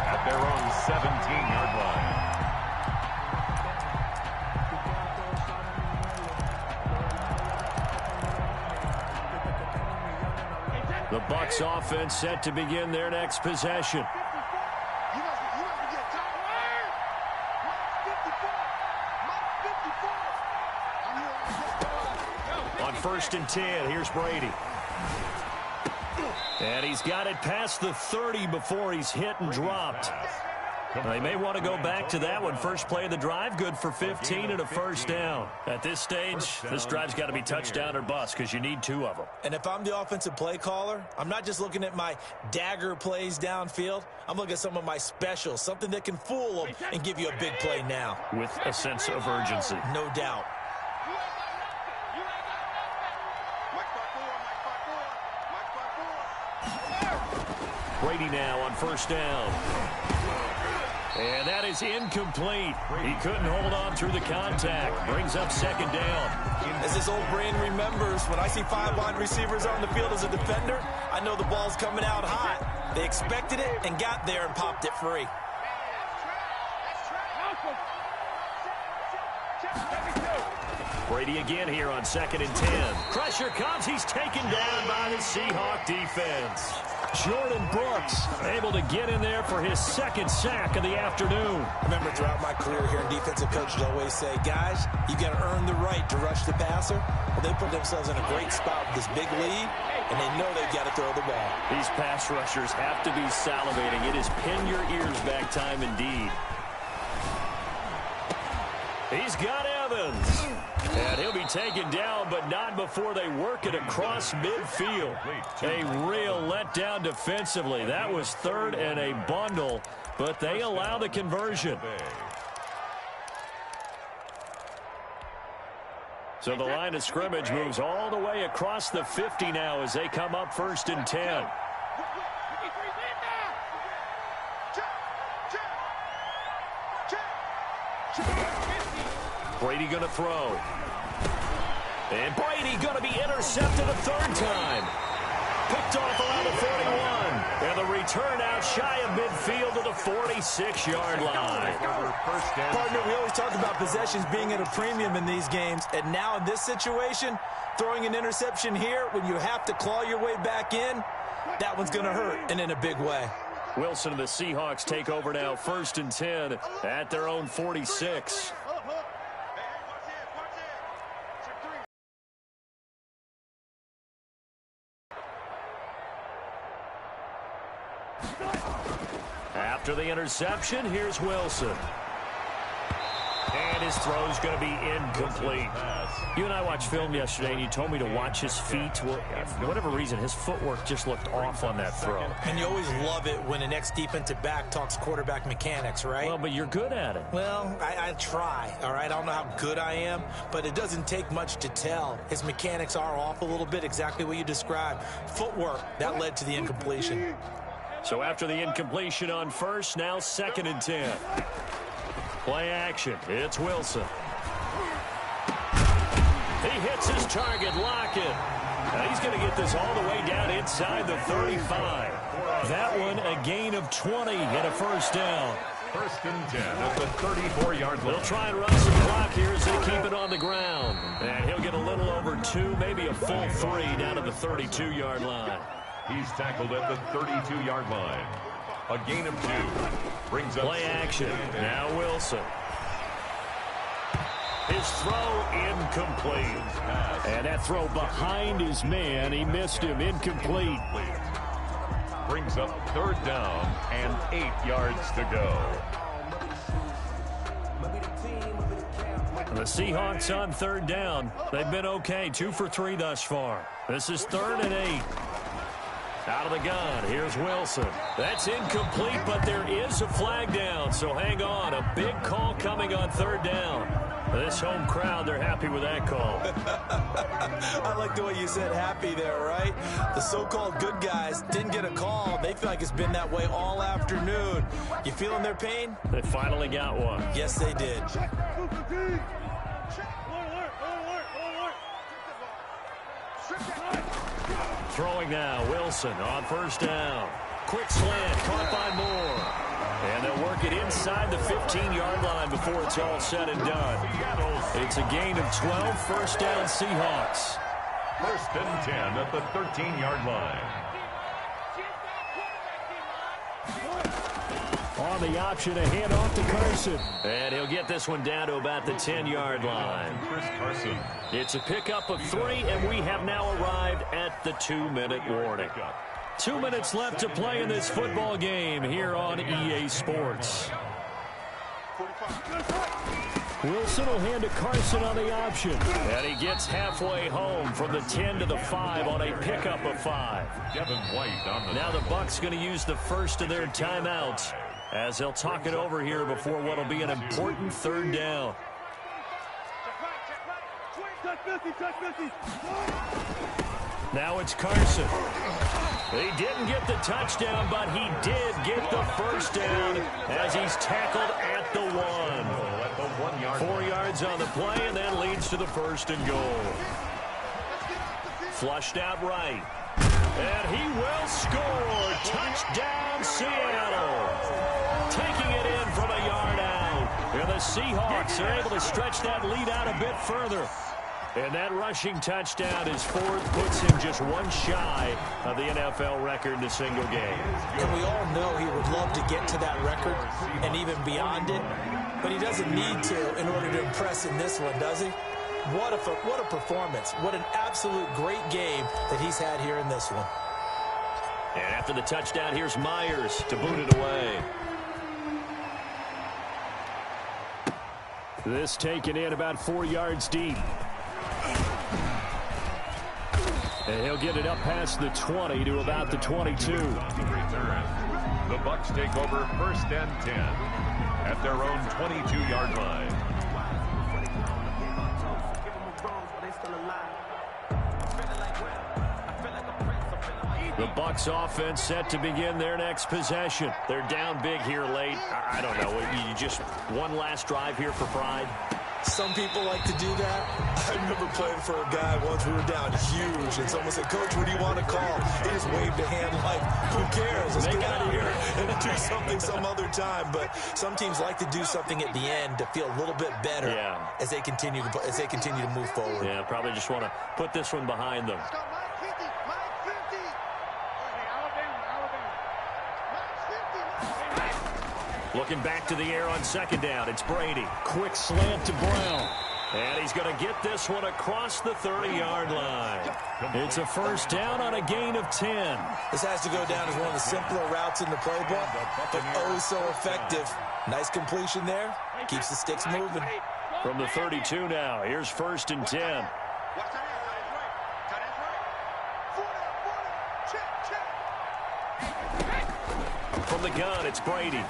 Speaker 5: at their own 17-yard line.
Speaker 4: The Bucs offense set to begin their next possession. On 1st and 10, here's Brady. And he's got it past the 30 before he's hit and dropped. They may want to go back to that one. First play of the drive, good for 15 and a first down. At this stage, this drive's got to be touchdown or bust because you need 2 of them.
Speaker 6: And if I'm the offensive play caller, I'm not just looking at my dagger plays downfield. I'm looking at some of my specials, something that can fool them and give you a big play now.
Speaker 4: With a sense of urgency.
Speaker 6: No doubt.
Speaker 4: Brady now on first down. And that is incomplete. He couldn't hold on through the contact. Brings up second down.
Speaker 6: As this old brain remembers, when I see 5 wide receivers on the field as a defender, I know the ball's coming out hot. They expected it and got there and popped it free.
Speaker 4: Brady again here on 2nd and 10. Pressure comes. He's taken down by the Seahawk defense. Jordan Brooks able to get in there for his 2nd sack of the afternoon.
Speaker 6: Remember, throughout my career here, defensive coaches always say, guys, you got to earn the right to rush the passer. Well, they put themselves in a great spot with this big lead, and they know they've got to throw the ball.
Speaker 4: These pass rushers have to be salivating. It is pin your ears back time indeed. He's got Evans. And he'll be taken down, but not before they work it across midfield. A real letdown defensively. That was 3rd and a bundle, but they allow the conversion. So the line of scrimmage moves all the way across the 50 now as they come up 1st and 10. Brady going to throw. And Brady going to be intercepted a 3rd time. Picked off around the 41. And the return out shy of midfield to the 46-yard line.
Speaker 6: Partner, we always talk about possessions being at a premium in these games. And now in this situation, throwing an interception here when you have to claw your way back in, that one's going to hurt, and in a big way.
Speaker 4: Wilson and the Seahawks take over now 1st and 10 at their own 46. After the interception, here's Wilson. And his throw's going to be incomplete. You and I watched film yesterday, and you told me to watch his feet. Well, for whatever reason, his footwork just looked off on that throw.
Speaker 6: And you always love it when an ex-defensive back talks quarterback mechanics, right?
Speaker 4: Well, but you're good at it.
Speaker 6: Well, I try, all right? I don't know how good I am, but it doesn't take much to tell. His mechanics are off a little bit, exactly what you described. Footwork, that led to the incompletion.
Speaker 4: So after the incompletion on 1st, now 2nd and 10. Play action. It's Wilson. He hits his target, Lockett. Now he's going to get this all the way down inside the 35. That one a gain of 20 and a first down.
Speaker 5: 1st and 10 at the 34-yard line.
Speaker 4: They'll try and run some clock here as they keep it on the ground. And he'll get a little over 2, maybe a full 3 down to the 32-yard line.
Speaker 5: He's tackled at the 32-yard line. A gain of 2. Brings up
Speaker 4: play action. Now Wilson. His throw incomplete. And that throw behind his man. He missed him. Incomplete.
Speaker 5: Brings up 3rd down and 8 yards to go.
Speaker 4: The Seahawks on 3rd down. They've been okay. 2 for 3 thus far. This is 3rd and 8. Out of the gun, here's Wilson. That's incomplete, but there is a flag down, so hang on. A big call coming on 3rd down. This home crowd, they're happy with that call.
Speaker 6: I like the way you said happy there, right? The so-called good guys didn't get a call. They feel like it's been that way all afternoon. You feeling their pain?
Speaker 4: They finally got one.
Speaker 6: Yes, they did.
Speaker 4: Throwing now, Wilson on 1st down. Quick slant, caught by Moore. And they'll work it inside the 15-yard line before it's all said and done. It's a gain of 12, 1st down Seahawks.
Speaker 5: 1st and 10 at the 13-yard line.
Speaker 4: On the option, a handoff to Carson. And he'll get this one down to about the 10-yard line.
Speaker 5: Chris Carson.
Speaker 4: It's a pickup of 3, and we have now arrived at the 2-minute warning. 2 minutes left to play in this football game here on EA Sports. Wilson will hand to Carson on the option. And he gets halfway home from the 10 to the 5 on a pickup of 5.
Speaker 5: Devin White on the
Speaker 4: Now the Bucs going to use the first of their timeouts as they'll talk it over here before what will be an important third down. Now it's Carson. He didn't get the touchdown, but he did get the first down as he's tackled at the 1. 4 yards on the play and then leads to the first and goal. Flushed out right. And he will score. Touchdown, Seattle. Taking it in from a yard out. And the Seahawks are able to stretch that lead out a bit further. And that rushing touchdown is fourth, puts him just one shy of the NFL record in a single game.
Speaker 6: And we all know he would love to get to that record and even beyond it, but he doesn't need to in order to impress in this one, does he? What a performance. What an absolute great game that he's had here in this one.
Speaker 4: And after the touchdown, here's Myers to boot it away. This taken in about 4 yards deep. And he'll get it up past the 20 to about the 22.
Speaker 5: The Bucs take over first and 10 at their own 22-yard line.
Speaker 4: The Bucs offense set to begin their next possession. They're down big here late. I don't know. You just one last drive here for pride.
Speaker 6: Some people like to do that. I remember playing for a guy once. We were down huge, and someone said, "Coach, what do you want to call?" He just waved a hand like, "Who cares? Let's get out of here and do something some other time." But some teams like to do something at the end to feel a little bit better as they continue to move forward.
Speaker 4: Yeah, probably just want to put this one behind them. Looking back to the air on second down. It's Brady. Quick slant to Brown. And he's going to get this one across the 30-yard line. It's a first down on a gain of 10.
Speaker 6: This has to go down as one of the simpler routes in the playbook, but oh so effective. Nice completion there. Keeps the sticks moving.
Speaker 4: From the 32 now, here's first and 10. From the gun, it's Brady.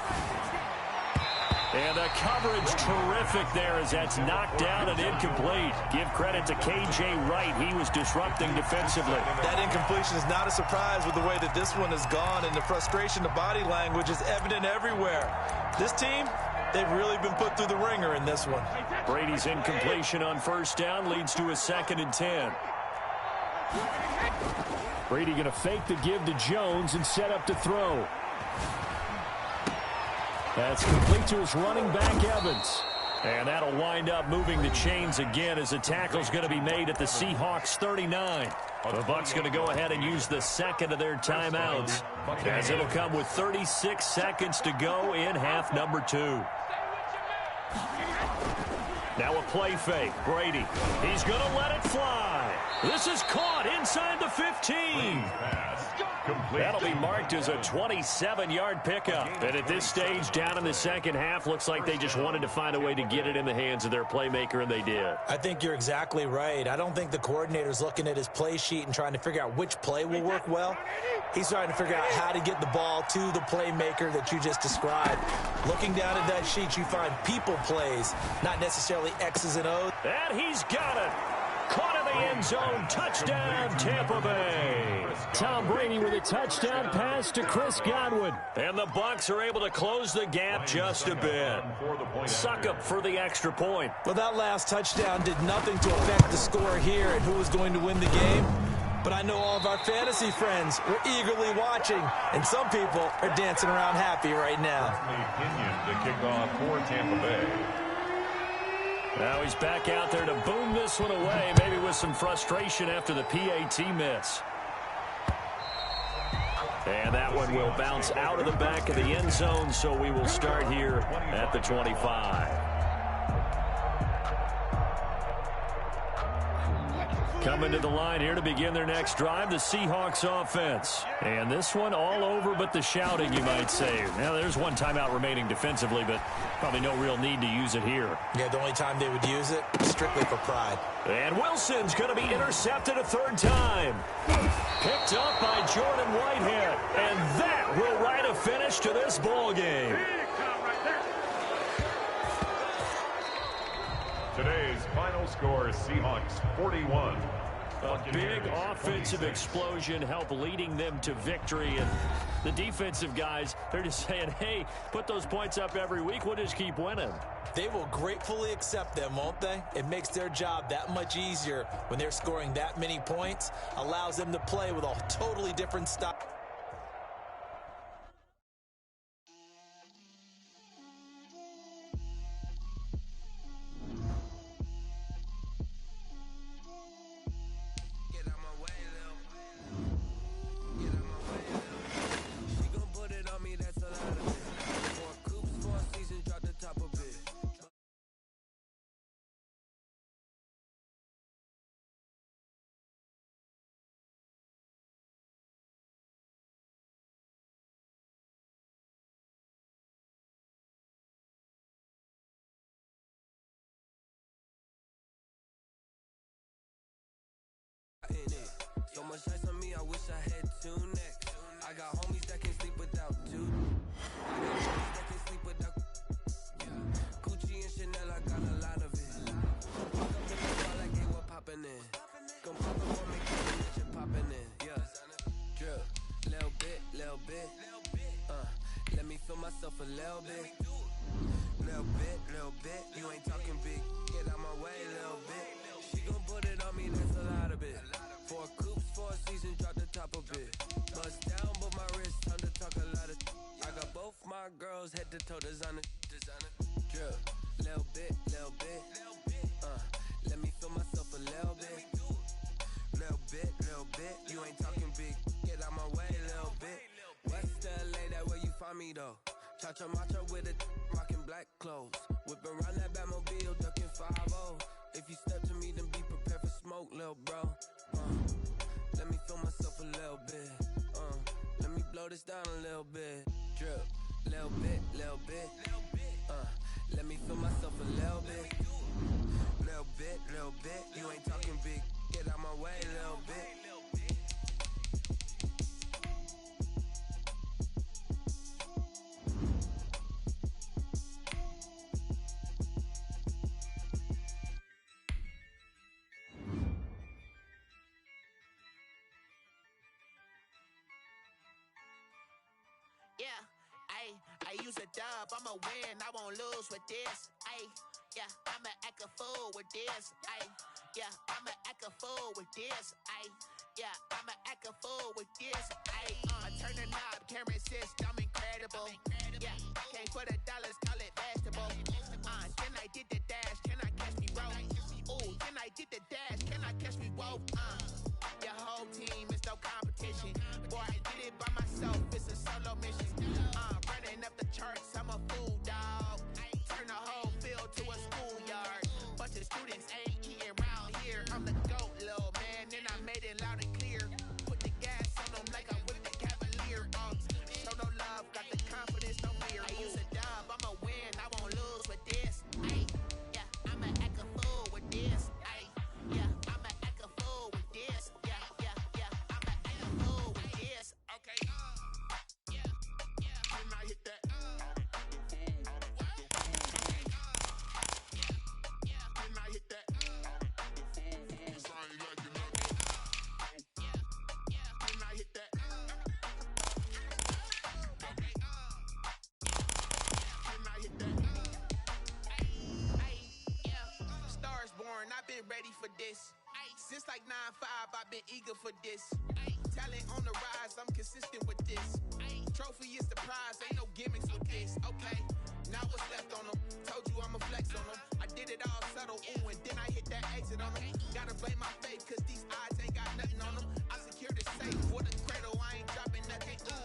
Speaker 4: And the coverage terrific there as that's knocked down and incomplete. Give credit to K.J. Wright. He was disrupting defensively.
Speaker 6: That incompletion is not a surprise with the way that this one has gone, and the frustration, the body language is evident everywhere. This team, they've really been put through the ringer in this one.
Speaker 4: Brady's incompletion on first down leads to a 2nd and 10. Brady going to fake the give to Jones and set up to throw. That's complete to his running back, Evans. And that'll wind up moving the chains again as the tackle's going to be made at the Seahawks 39. The Bucs going to go ahead and use the second of their timeouts as it'll come with 36 seconds to go in half number 2. Now a play fake. Brady. He's going to let it fly. This is caught inside the 15. That'll be marked as a 27-yard pickup. And at this stage, down in the second half, looks like they just wanted to find a way to get it in the hands of their playmaker, and they did.
Speaker 6: I think you're exactly right. I don't think the coordinator's looking at his play sheet and trying to figure out which play will work well. He's trying to figure out how to get the ball to the playmaker that you just described. Looking down at that sheet, you find people plays, not necessarily X's and O's.
Speaker 4: And he's got it. Caught in the end zone. Touchdown, Tampa Bay. Tom Brady with a touchdown pass to Chris Godwin. And the Bucs are able to close the gap just a bit. Suck up for the extra point.
Speaker 6: Well, that last touchdown did nothing to affect the score here and who was going to win the game. But I know all of our fantasy friends were eagerly watching, and some people are dancing around happy right now.
Speaker 5: The kickoff for Tampa Bay.
Speaker 4: Now he's back out there to boom this one away, maybe with some frustration after the PAT miss. And that one will bounce out of the back of the end zone, so we will start here at the 25. Coming to the line here to begin their next drive, the Seahawks offense. And this one all over but the shouting, you might say. Now, there's one timeout remaining defensively, but probably no real need to use it here.
Speaker 6: Yeah, the only time they would use it, strictly for pride.
Speaker 4: And Wilson's going to be intercepted a third time. Picked up by Jordan Whitehead. And that will write a finish to this ball game.
Speaker 5: Today's final score, Seahawks 41.
Speaker 4: A big offensive explosion helped leading them to victory. And the defensive guys, they're just saying, hey, put those points up every week. We'll just keep winning.
Speaker 6: They will gratefully accept them, won't they? It makes their job that much easier when they're scoring that many points. Allows them to play with a totally different style.
Speaker 9: So much ice on me, I wish I had two necks. I got homies that can sleep without two. I got homies that can sleep without. Gucci and Chanel, I got a lot of it. Walk up in the bar like, hey, what poppin' in? Come pop up on me, get you poppin' in. Yeah, drip, little bit. Let me feel myself a little bit. Little bit. You ain't talking big. Get out my way, little bit. She gon' put it on me, that's a lot of it. 4 coops, 4 seasons, drop the top a bit. Bust down, but my wrist, time to talk a lot of. I got both my girls head to toe, designer. Drip, little bit. Let me feel myself a little bit. Little bit. You ain't talking big. Get out my way, little bit. West LA, that where you find me though. Cha-cha macha with a rockin' black clothes. Whip around that Batmobile, ducking 5-0. If you step to me, then be prepared for smoke, lil' bro. Let me feel myself a little bit. Let me blow this down a little bit. Drip, little bit. Let me feel myself a little bit. Little bit. You ain't talking big. Get out my way, little bit.
Speaker 2: Yeah, I use a dub, I'ma win, I won't lose with this. Yeah, I'ma act a fool with this. Yeah, I'ma act a fool with this. Yeah, I'ma act a fool with this. I turn the knob, camera assist, I'm incredible. Yeah, came for the dollars, call it vegetable. Then I did the dash, can I catch me roll? Ooh, then I did the dash, can I catch me roll? Your whole team is no competition. Boy, I did it by myself, it's a solo mission. Running up the charts, I'm a fool, dog. Turn the whole field to a schoolyard. Bunch of students ain't eating round here. I'm the GOAT, little man, and I made it loud and clear. Put the gas on them like I whipped the Cavalier. Show no love, got the confidence, no fear. I use a dub, I'ma win, I won't lose with this. Yeah, I'ma act a fool with this. Yeah, I'ma act a fool with this. Yeah, I'ma act a fool with this. Okay, can I hit that? Can I hit that? Can I hit that? Can I hit that? Stars born, I've been ready for this. Since like 9-5, I've been eager for this. Talent on the rise, I'm consistent with this. Trophy is the prize, ain't no gimmicks with this. Okay, now what's left on them? Told you I'ma flex on them. I did it all subtle, ooh, and then I hit that exit on them. Gotta blame my faith, cause these odds ain't got nothing on them. I secured the safe for the cradle, I ain't dropping nothing, ooh.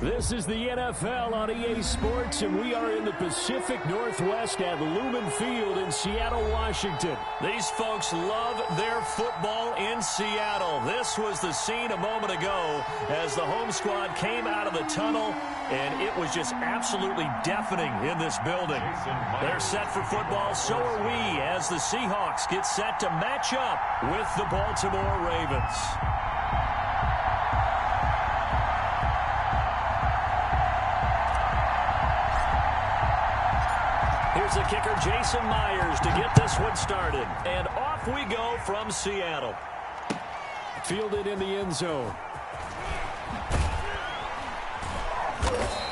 Speaker 4: This is the NFL on EA Sports, and we are in the Pacific Northwest at Lumen Field in Seattle, Washington. These folks love their football in Seattle. This was the scene a moment ago as the home squad came out of the tunnel, and it was just absolutely deafening in this building. They're set for football, so are we, as the Seahawks get set to match up with the Baltimore Ravens. Here's the kicker, Jason Myers, to get this one started. And off we go from Seattle. Fielded in the end zone.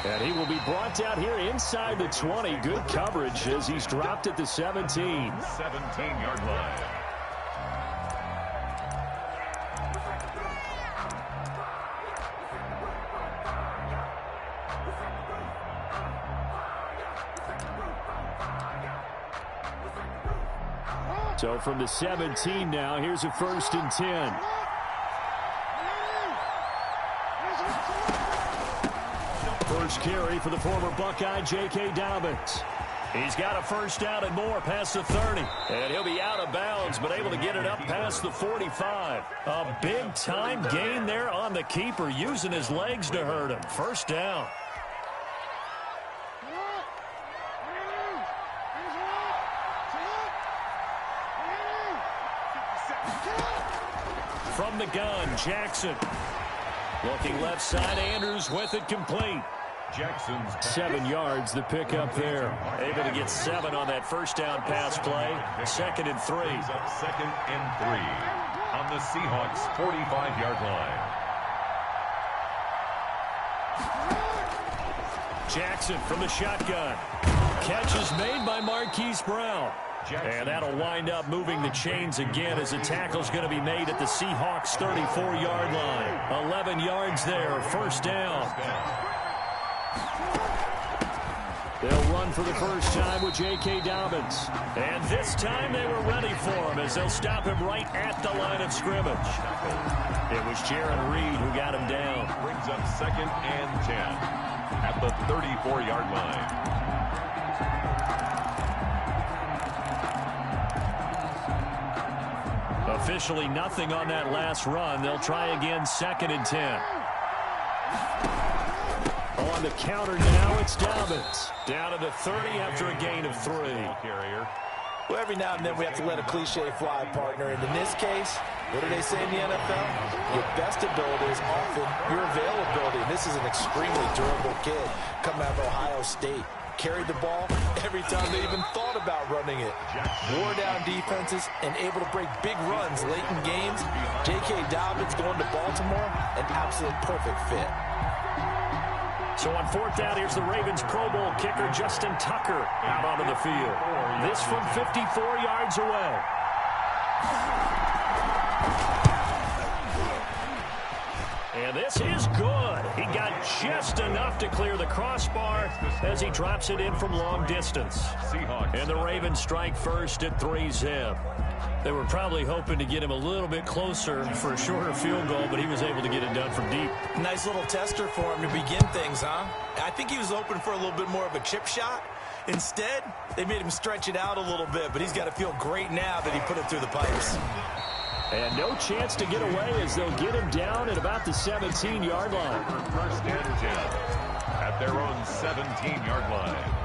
Speaker 4: And he will be brought down here inside the 20. Good coverage as he's dropped at the 17.
Speaker 5: 17-yard line.
Speaker 4: So from the 17 now, here's a 1st and 10. First carry for the former Buckeye, J.K. Dobbins. He's got a first down and more past the 30. And he'll be out of bounds, but able to get it up past the 45. A big-time gain there on the keeper, using his legs to hurt him. First down. From the gun, Jackson. Looking left side, Andrews with it complete.
Speaker 5: Jackson's
Speaker 4: 7 yards, the pickup there. Able to get 7 on that first down pass play. 2nd and 3.
Speaker 5: Up 2nd and 3 on the Seahawks' 45-yard line.
Speaker 4: Jackson from the shotgun. Catch is made by Marquise Brown. And that'll wind up moving the chains again as the tackle's going to be made at the Seahawks' 34-yard line. 11 yards there, first down. They'll run for the first time with J.K. Dobbins. And this time they were ready for him as they'll stop him right at the line of scrimmage. It was Jaron Reed who got him down.
Speaker 5: Brings up 2nd and 10 at the 34-yard line.
Speaker 4: Officially nothing on that last run. They'll try again, 2nd and 10. On the counter now, it's Dobbins. Down to the 30 after a gain of 3.
Speaker 5: Carrier.
Speaker 6: Well, every now and then we have to let a cliche fly, partner. And in this case, what do they say in the NFL? Your best ability is often your availability. And this is an extremely durable kid coming out of Ohio State. Carried the ball every time they even thought about running it. Wore down defenses and able to break big runs late in games. J.K. Dobbins going to Baltimore, an absolute perfect fit.
Speaker 4: So on 4th down, here's the Ravens Pro Bowl kicker, Justin Tucker, out onto the field. This from 54 yards away. And this is good. He got just enough to clear the crossbar as he drops it in from long distance. And the Ravens strike first at 3-zip. They were probably hoping to get him a little bit closer for a shorter field goal, but he was able to get it done from deep.
Speaker 6: Nice little tester for him to begin things, huh? I think he was hoping for a little bit more of a chip shot. Instead, they made him stretch it out a little bit, but he's got to feel great now that he put it through the pipes.
Speaker 4: And no chance to get away as they'll get him down at about the 17-yard line.
Speaker 5: First and 10 at their own 17-yard line.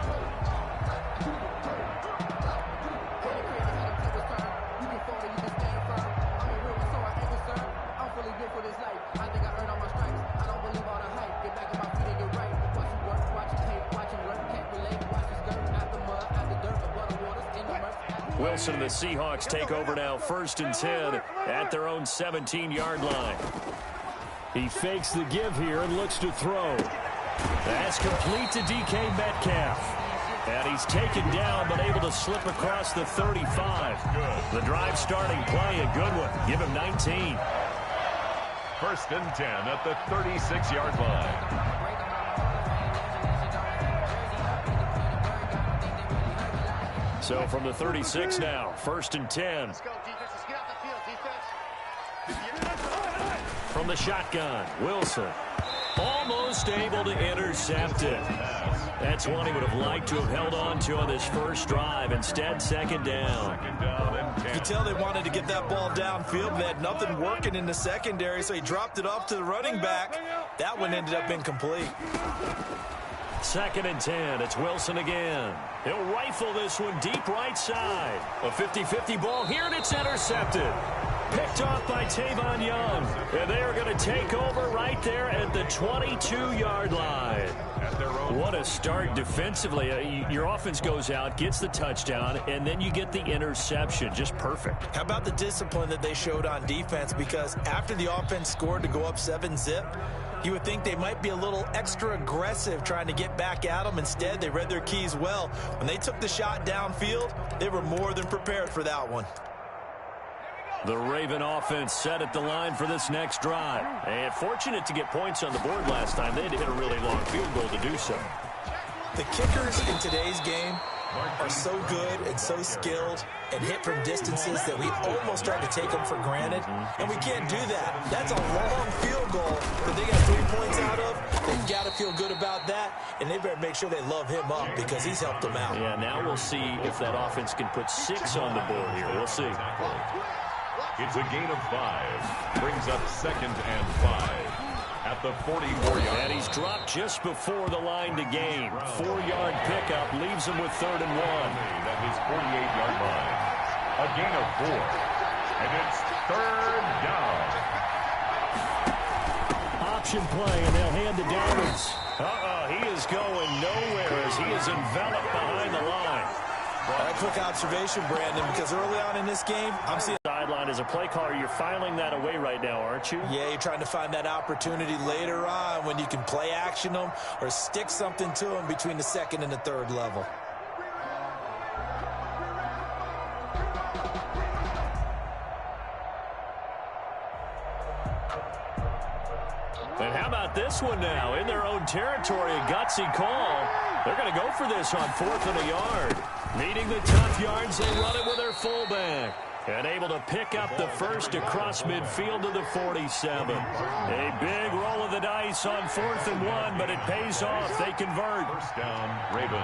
Speaker 4: Wilson and the Seahawks take over now, 1st and 10 at their own 17-yard line. He fakes the give here and looks to throw. That's complete to DK Metcalf. And he's taken down but able to slip across the 35. The drive starting play, a good one. Give him 19.
Speaker 5: 1st and 10 at the 36-yard line.
Speaker 4: So from the 36 now, 1st and 10.
Speaker 7: Let's go, defense. Let's get out the field, defense.
Speaker 4: From the shotgun, Wilson. Almost able to intercept it. That's one he would have liked to have held on to on this first drive. Instead, second down.
Speaker 6: You could tell they wanted to get that ball downfield. They had nothing working in the secondary, so he dropped it off to the running back. That one ended up incomplete.
Speaker 4: Second and 10. It's Wilson again. He'll rifle this one deep right side. A 50-50 ball here, and it's intercepted. Picked off by Tavon Young. And they are going to take over right there at the 22-yard line. What a start defensively. Your offense goes out, gets the touchdown, and then you get the interception. Just perfect.
Speaker 6: How about the discipline that they showed on defense? Because after the offense scored to go up 7-zip, you would think they might be a little extra aggressive trying to get back at them. Instead, they read their keys well. When they took the shot downfield, they were more than prepared for that one.
Speaker 4: The Raven offense set at the line for this next drive. And fortunate to get points on the board last time. They had to hit a really long field goal to do so.
Speaker 6: The kickers in today's game are so good and so skilled and hit from distances that we almost start to take them for granted. And we can't do that. That's a long field goal that they got 3 points out of. They've got to feel good about that, and they better make sure they love him up because he's helped them out.
Speaker 4: Yeah, now we'll see if that offense can put 6 on the board here. We'll see.
Speaker 5: It's a gain of 5. Brings up second and 5 at the 44-yard.
Speaker 4: And he's dropped just before the line to gain. 4-yard pickup leaves him with third and 1.
Speaker 5: At his 48-yard line. A gain of 4. And it's third down.
Speaker 4: Option play, and they'll hand it down. He is going nowhere as he is enveloped behind the line.
Speaker 6: A quick observation, Brandon, because early on in this game, I'm seeing
Speaker 4: sideline as a play caller. You're filing that away right now, aren't you?
Speaker 6: Yeah, you're trying to find that opportunity later on when you can play action them or stick something to them between the second and the third level.
Speaker 4: And how about this one now? In their own territory, a gutsy call. They're going to go for this on 4th and a yard. Needing the tough yards, they run it with their fullback. And able to pick up the first across midfield to the 47. A big roll of the dice on 4th and 1, but it pays off. They convert.
Speaker 5: First down, Ravens.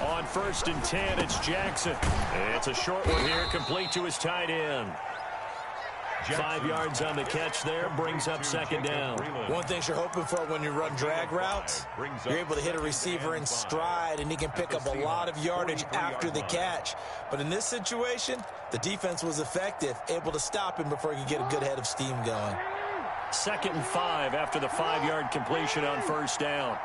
Speaker 4: On 1st and 10, it's Jackson. It's a short one here, complete to his tight end. 5 yards on the catch there, brings up second down.
Speaker 6: One thing you're hoping for when you run drag routes, you're able to hit a receiver in stride, and he can pick up a lot of yardage after the catch. But in this situation, the defense was effective, able to stop him before he could get a good head of steam going.
Speaker 4: 2nd and 5 after the 5-yard completion on first down.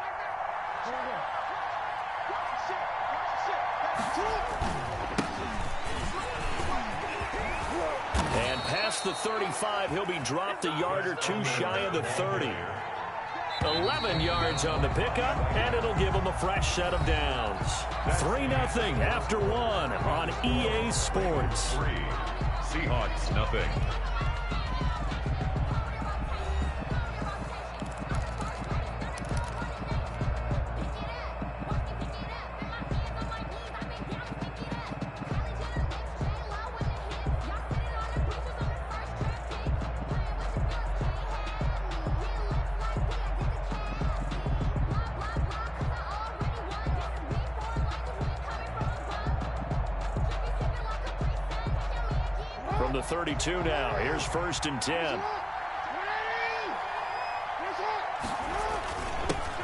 Speaker 4: And past the 35, he'll be dropped a yard or two shy of the 30. 11 yards on the pickup, and it'll give him a fresh set of downs. 3-0 after 1 on EA Sports.
Speaker 5: 3. Seahawks, nothing.
Speaker 4: From the 32 now, here's 1st and 10.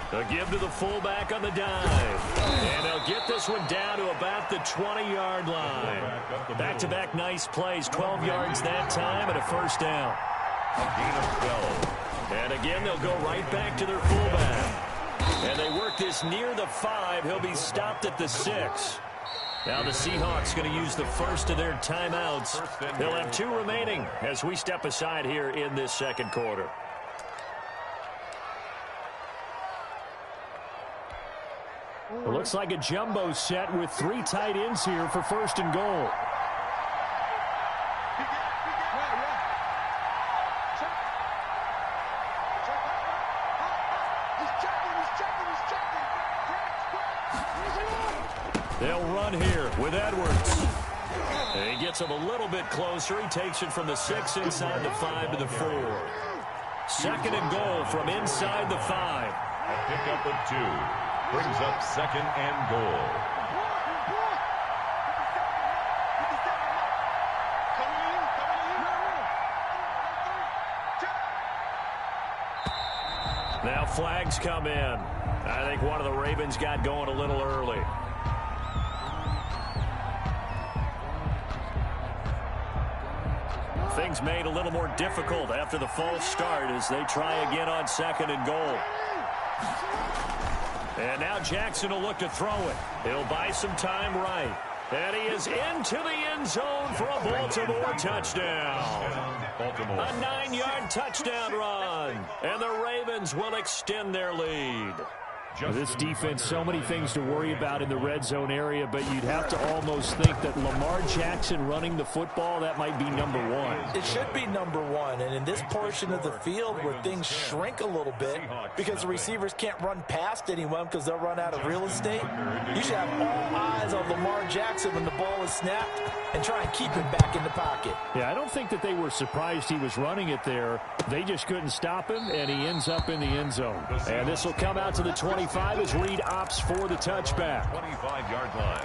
Speaker 4: They'll give to the fullback on the dive. And they'll get this one down to about the 20-yard line. Back-to-back nice plays, 12 yards that time and a first down.
Speaker 5: A gain of 12.
Speaker 4: And again, they'll go right back to their fullback. And they work this near the 5. He'll be stopped at the 6. Now the Seahawks going to use the first of their timeouts. They'll have 2 remaining as we step aside here in this second quarter. It looks like a jumbo set with 3 tight ends here for 1st and goal. They'll run here with Edwards. And he gets him a little bit closer. He takes it from the 6 inside the 5 to the 4. Second and goal from inside the 5.
Speaker 5: A pickup of 2 brings up second and goal.
Speaker 4: Now flags come in. I think one of the Ravens got going a little early. Things made a little more difficult after the false start as they try again on second and goal. And now Jackson will look to throw it. He'll buy some time right. And he is into the end zone for a Baltimore touchdown.
Speaker 5: Baltimore.
Speaker 4: A 9-yard touchdown run. And the Ravens will extend their lead. This defense, so many things to worry about in the red zone area, but you'd have to almost think that Lamar Jackson running the football, that might be number one.
Speaker 6: It should be number one, and in this portion of the field where things shrink a little bit because the receivers can't run past anyone because they'll run out of real estate, you should have all eyes on Lamar Jackson when the ball is snapped and try and keep him back in the pocket.
Speaker 4: Yeah, I don't think that they were surprised he was running it there. They just couldn't stop him, and he ends up in the end zone. And this will come out to the 25 as Reed opts for the touchback.
Speaker 5: 25-yard line.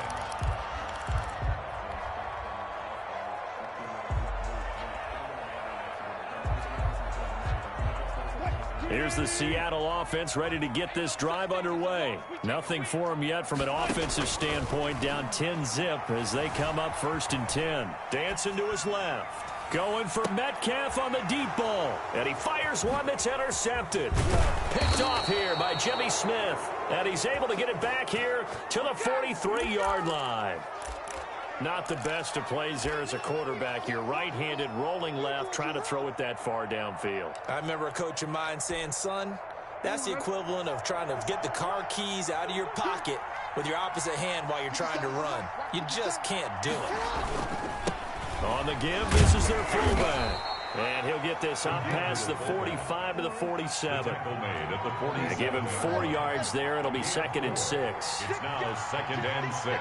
Speaker 4: Here's the Seattle offense ready to get this drive underway. Nothing for them yet from an offensive standpoint, down 10-zip as they come up 1st and 10. Dancing to his left. Going for Metcalf on the deep ball. And he fires one that's intercepted. Picked off here by Jimmy Smith. And he's able to get it back here to the 43-yard line. Not the best of plays there as a quarterback. You're right-handed, rolling left, trying to throw it that far downfield.
Speaker 6: I remember a coach of mine saying, son, that's the equivalent of trying to get the car keys out of your pocket with your opposite hand while you're trying to run. You just can't do it.
Speaker 4: On the give, this is their fullback. And he'll get this up past the 45 to the 47. They give him 4 yards there. It'll be 2nd and 6.
Speaker 5: It's now 2nd and 6.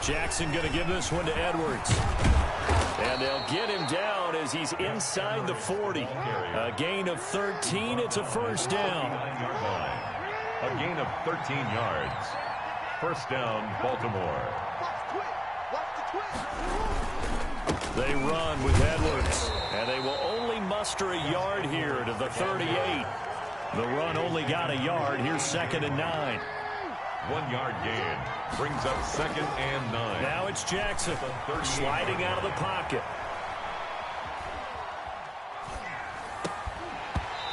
Speaker 4: Jackson going to give this one to Edwards. And they'll get him down as he's inside the 40. A gain of 13. It's a first down.
Speaker 5: A gain of 13 yards. First down, Baltimore.
Speaker 4: They run with Edwards. And they will only muster a yard here to the 38. The run only got a yard. Here's 2nd and 9.
Speaker 5: 1 yard gain. Brings up 2nd and 9.
Speaker 4: Now it's Jackson sliding out of the pocket.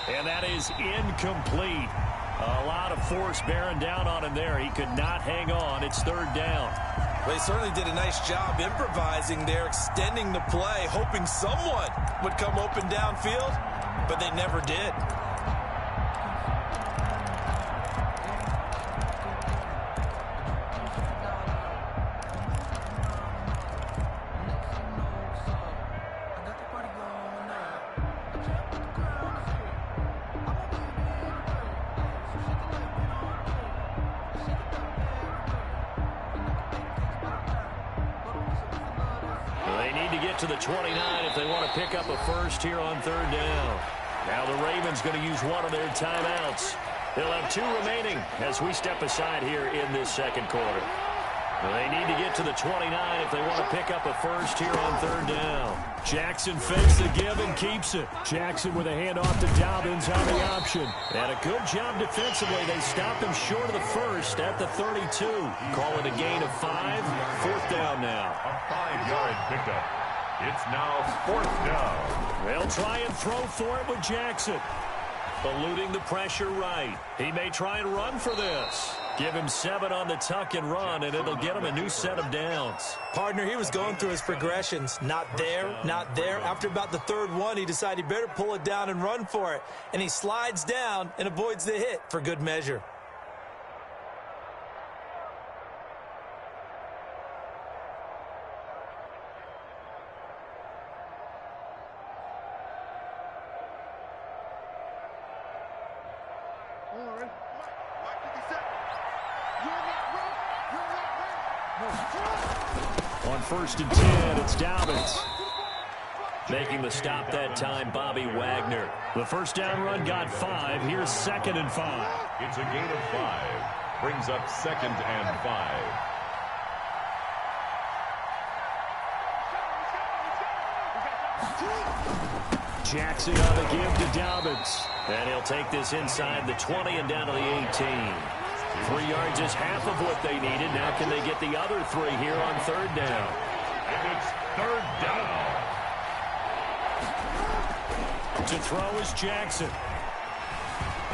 Speaker 4: And that is incomplete. A lot of force bearing down on him there. He could not hang on. It's 3rd down.
Speaker 6: They certainly did a nice job improvising there, extending the play, hoping someone would come open downfield, but they never did.
Speaker 4: To the 29 if they want to pick up a first here on 3rd down. Now the Ravens going to use one of their timeouts. They'll have 2 remaining as we step aside here in this 2nd quarter. They need to get to the 29 if they want to pick up a first here on 3rd down. Jackson fakes the give and keeps it. Jackson with a handoff to Dobbins on the option. And a good job defensively. They stopped him short of the first at the 32. Call it a gain of 5. 4th down now.
Speaker 5: A 5-yard pickup. It's now 4th down.
Speaker 4: They'll try and throw for it with Jackson. Eluding the pressure right. He may try and run for this. Give him 7 on the tuck and run, and it'll get him a new set of downs.
Speaker 6: Partner, he was going through his progressions. Not there, not there. After about the 3rd one, he decided he better pull it down and run for it. And he slides down and avoids the hit for good measure.
Speaker 4: On 1st and 10, it's Dobbins. Making the stop that time, Bobby Wagner. The first down run got 5. Here's 2nd and 5.
Speaker 5: It's a gain of 5. Brings up 2nd and 5.
Speaker 4: Jackson on the give to Dobbins. And he'll take this inside the 20 and down to the 18. 3 yards is half of what they needed. Now can they get the other 3 here on 3rd down?
Speaker 5: And it's 3rd down.
Speaker 4: To throw is Jackson.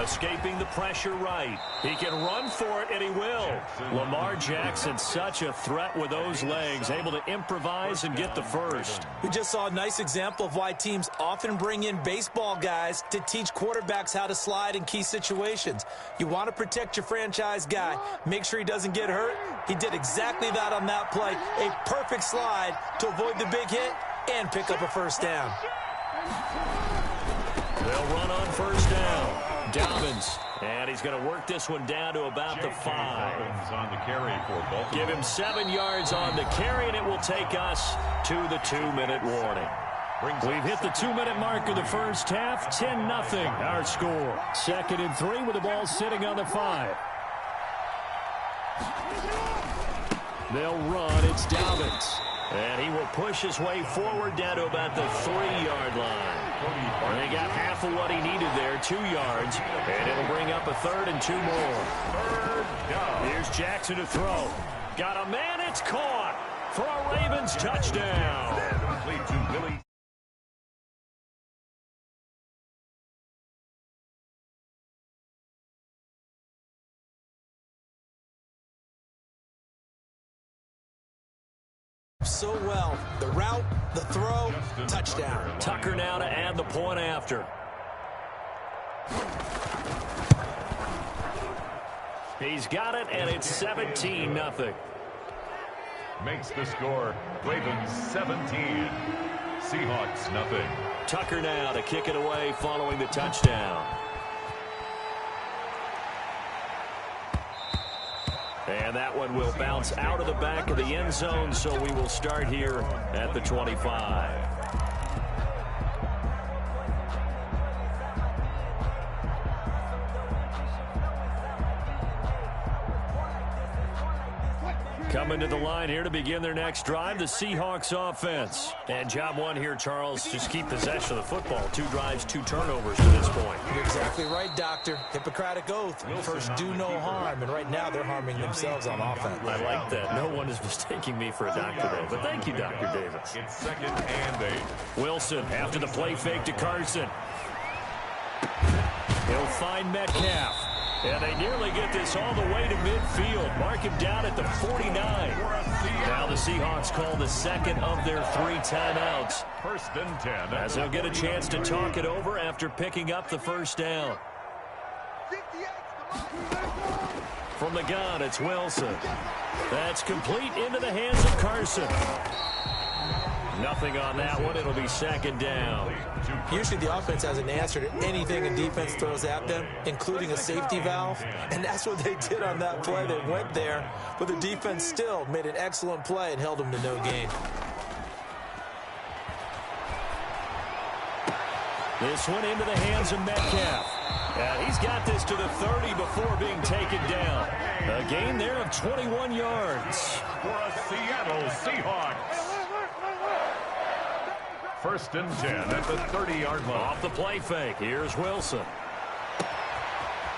Speaker 4: Escaping the pressure right. He can run for it, and he will. Lamar Jackson, such a threat with those legs, able to improvise and get the first.
Speaker 6: We just saw a nice example of why teams often bring in baseball guys to teach quarterbacks how to slide in key situations. You want to protect your franchise guy. Make sure he doesn't get hurt. He did exactly that on that play. A perfect slide to avoid the big hit and pick up a first down.
Speaker 4: They'll run on 1st down. Dobbins, and he's going to work this one down to about the 5.
Speaker 5: On the carry for Baltimore.
Speaker 4: Give him 7 yards on the carry, and it will take us to the 2-minute warning. We've hit the 2-minute mark of the first half. 10-0 our score. 2nd and 3 with the ball sitting on the 5. They'll run. It's Dobbins. And he will push his way forward down to about the 3-yard line. And he got half of what he needed there, 2 yards. And it'll bring up a 3rd and 2 more.
Speaker 5: 3rd down.
Speaker 4: Here's Jackson to throw. Got a man, it's caught for a Ravens touchdown.
Speaker 5: Complete to Willie.
Speaker 6: So well. The route, the throw, touchdown.
Speaker 4: Tucker now to add the point after. He's got it, and it's 17-0.
Speaker 5: Makes the score. Ravens 17. Seahawks nothing.
Speaker 4: Tucker now to kick it away following the touchdown. And that one will bounce out of the back of the end zone, so we will start here at the 25. Coming to the line here to begin their next drive, the Seahawks offense. And job one here, Charles, just keep possession of the football. 2 drives, 2 turnovers to this point.
Speaker 6: You're exactly right, Doctor. Hippocratic oath. First, do no harm. And right now, they're harming themselves on offense.
Speaker 4: I like that. No one is mistaking me for a doctor there. But thank you, Dr. Davis.
Speaker 5: It's 2nd and 8.
Speaker 4: Wilson after the play fake to Carson. He'll find Metcalf. And they nearly get this all the way to midfield. Mark him down at the 49. Now the Seahawks call the 2nd of their 3 timeouts.
Speaker 5: 1st and 10.
Speaker 4: As they'll get a chance to talk it over after picking up the first down. From the gun, it's Wilson. That's complete into the hands of Carson. Nothing on that one. It'll be 2nd down.
Speaker 6: Usually the offense has an answer to anything a defense throws at them, including a safety valve. And that's what they did on that play. They went there, but the defense still made an excellent play and held them to no gain.
Speaker 4: This one into the hands of Metcalf. And he's got this to the 30 before being taken down. A gain there of 21 yards.
Speaker 5: For a Seattle Seahawks. 1st and 10 at the 30-yard line.
Speaker 4: Off the play fake. Here's Wilson.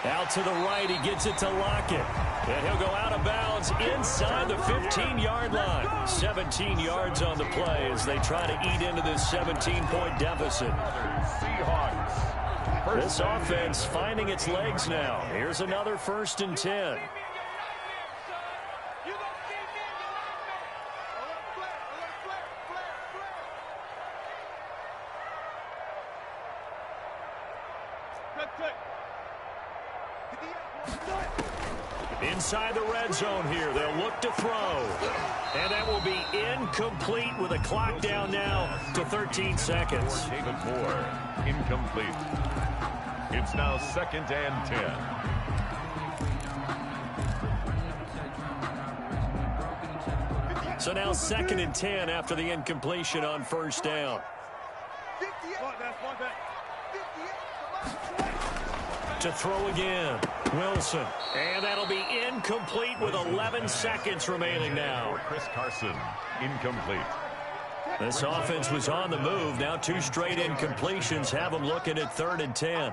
Speaker 4: Out to the right. He gets it to Lockett. And he'll go out of bounds inside the 15-yard line. 17 yards on the play as they try to eat into this 17-point deficit.
Speaker 5: Seahawks.
Speaker 4: This offense finding its legs now. Here's another 1st and 10. Inside the red zone here. They'll look to throw. And that will be incomplete with a clock down now to 13 seconds.
Speaker 5: David Moore, incomplete. It's now 2nd and 10.
Speaker 4: So now 2nd and 10 after the incompletion on first down. To throw again, Wilson. And that'll be incomplete with 11 seconds remaining now.
Speaker 5: Chris Carson, incomplete.
Speaker 4: This offense was on the move. Now 2 straight incompletions have them looking at 3rd and 10.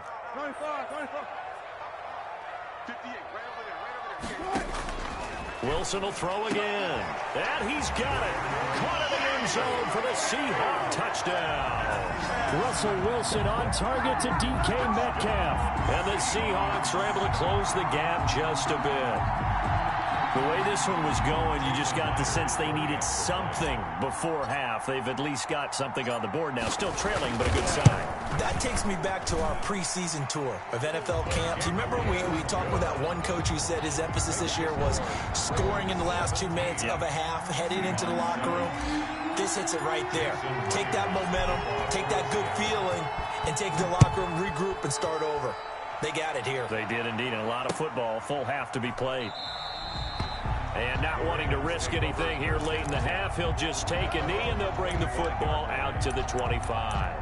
Speaker 4: Wilson will throw again. And he's got it. Caught in the end zone for the Seahawks touchdown. Russell Wilson on target to DK Metcalf. And the Seahawks are able to close the gap just a bit. The way this one was going, you just got the sense they needed something before half. They've at least got something on the board now. Still trailing, but a good sign.
Speaker 6: That takes me back to our preseason tour of NFL camps. You remember we talked with that one coach who said his emphasis this year was scoring in the last 2 minutes of a half, heading into the locker room. This hits it right there. Take that momentum, take that good feeling, and take the locker room, regroup, and start over. They got it here.
Speaker 4: They did indeed, and a lot of football, full half to be played. And not wanting to risk anything here late in the half, he'll just take a knee, and they'll bring the football out to the 25.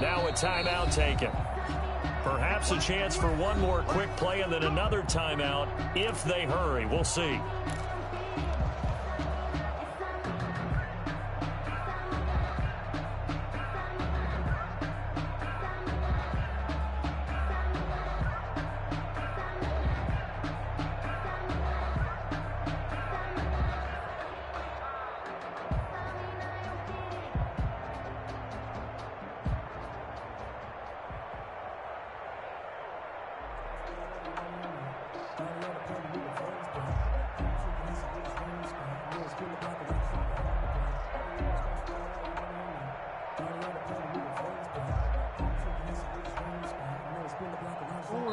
Speaker 4: Now a timeout taken. Perhaps a chance for one more quick play and then another timeout if they hurry. We'll see.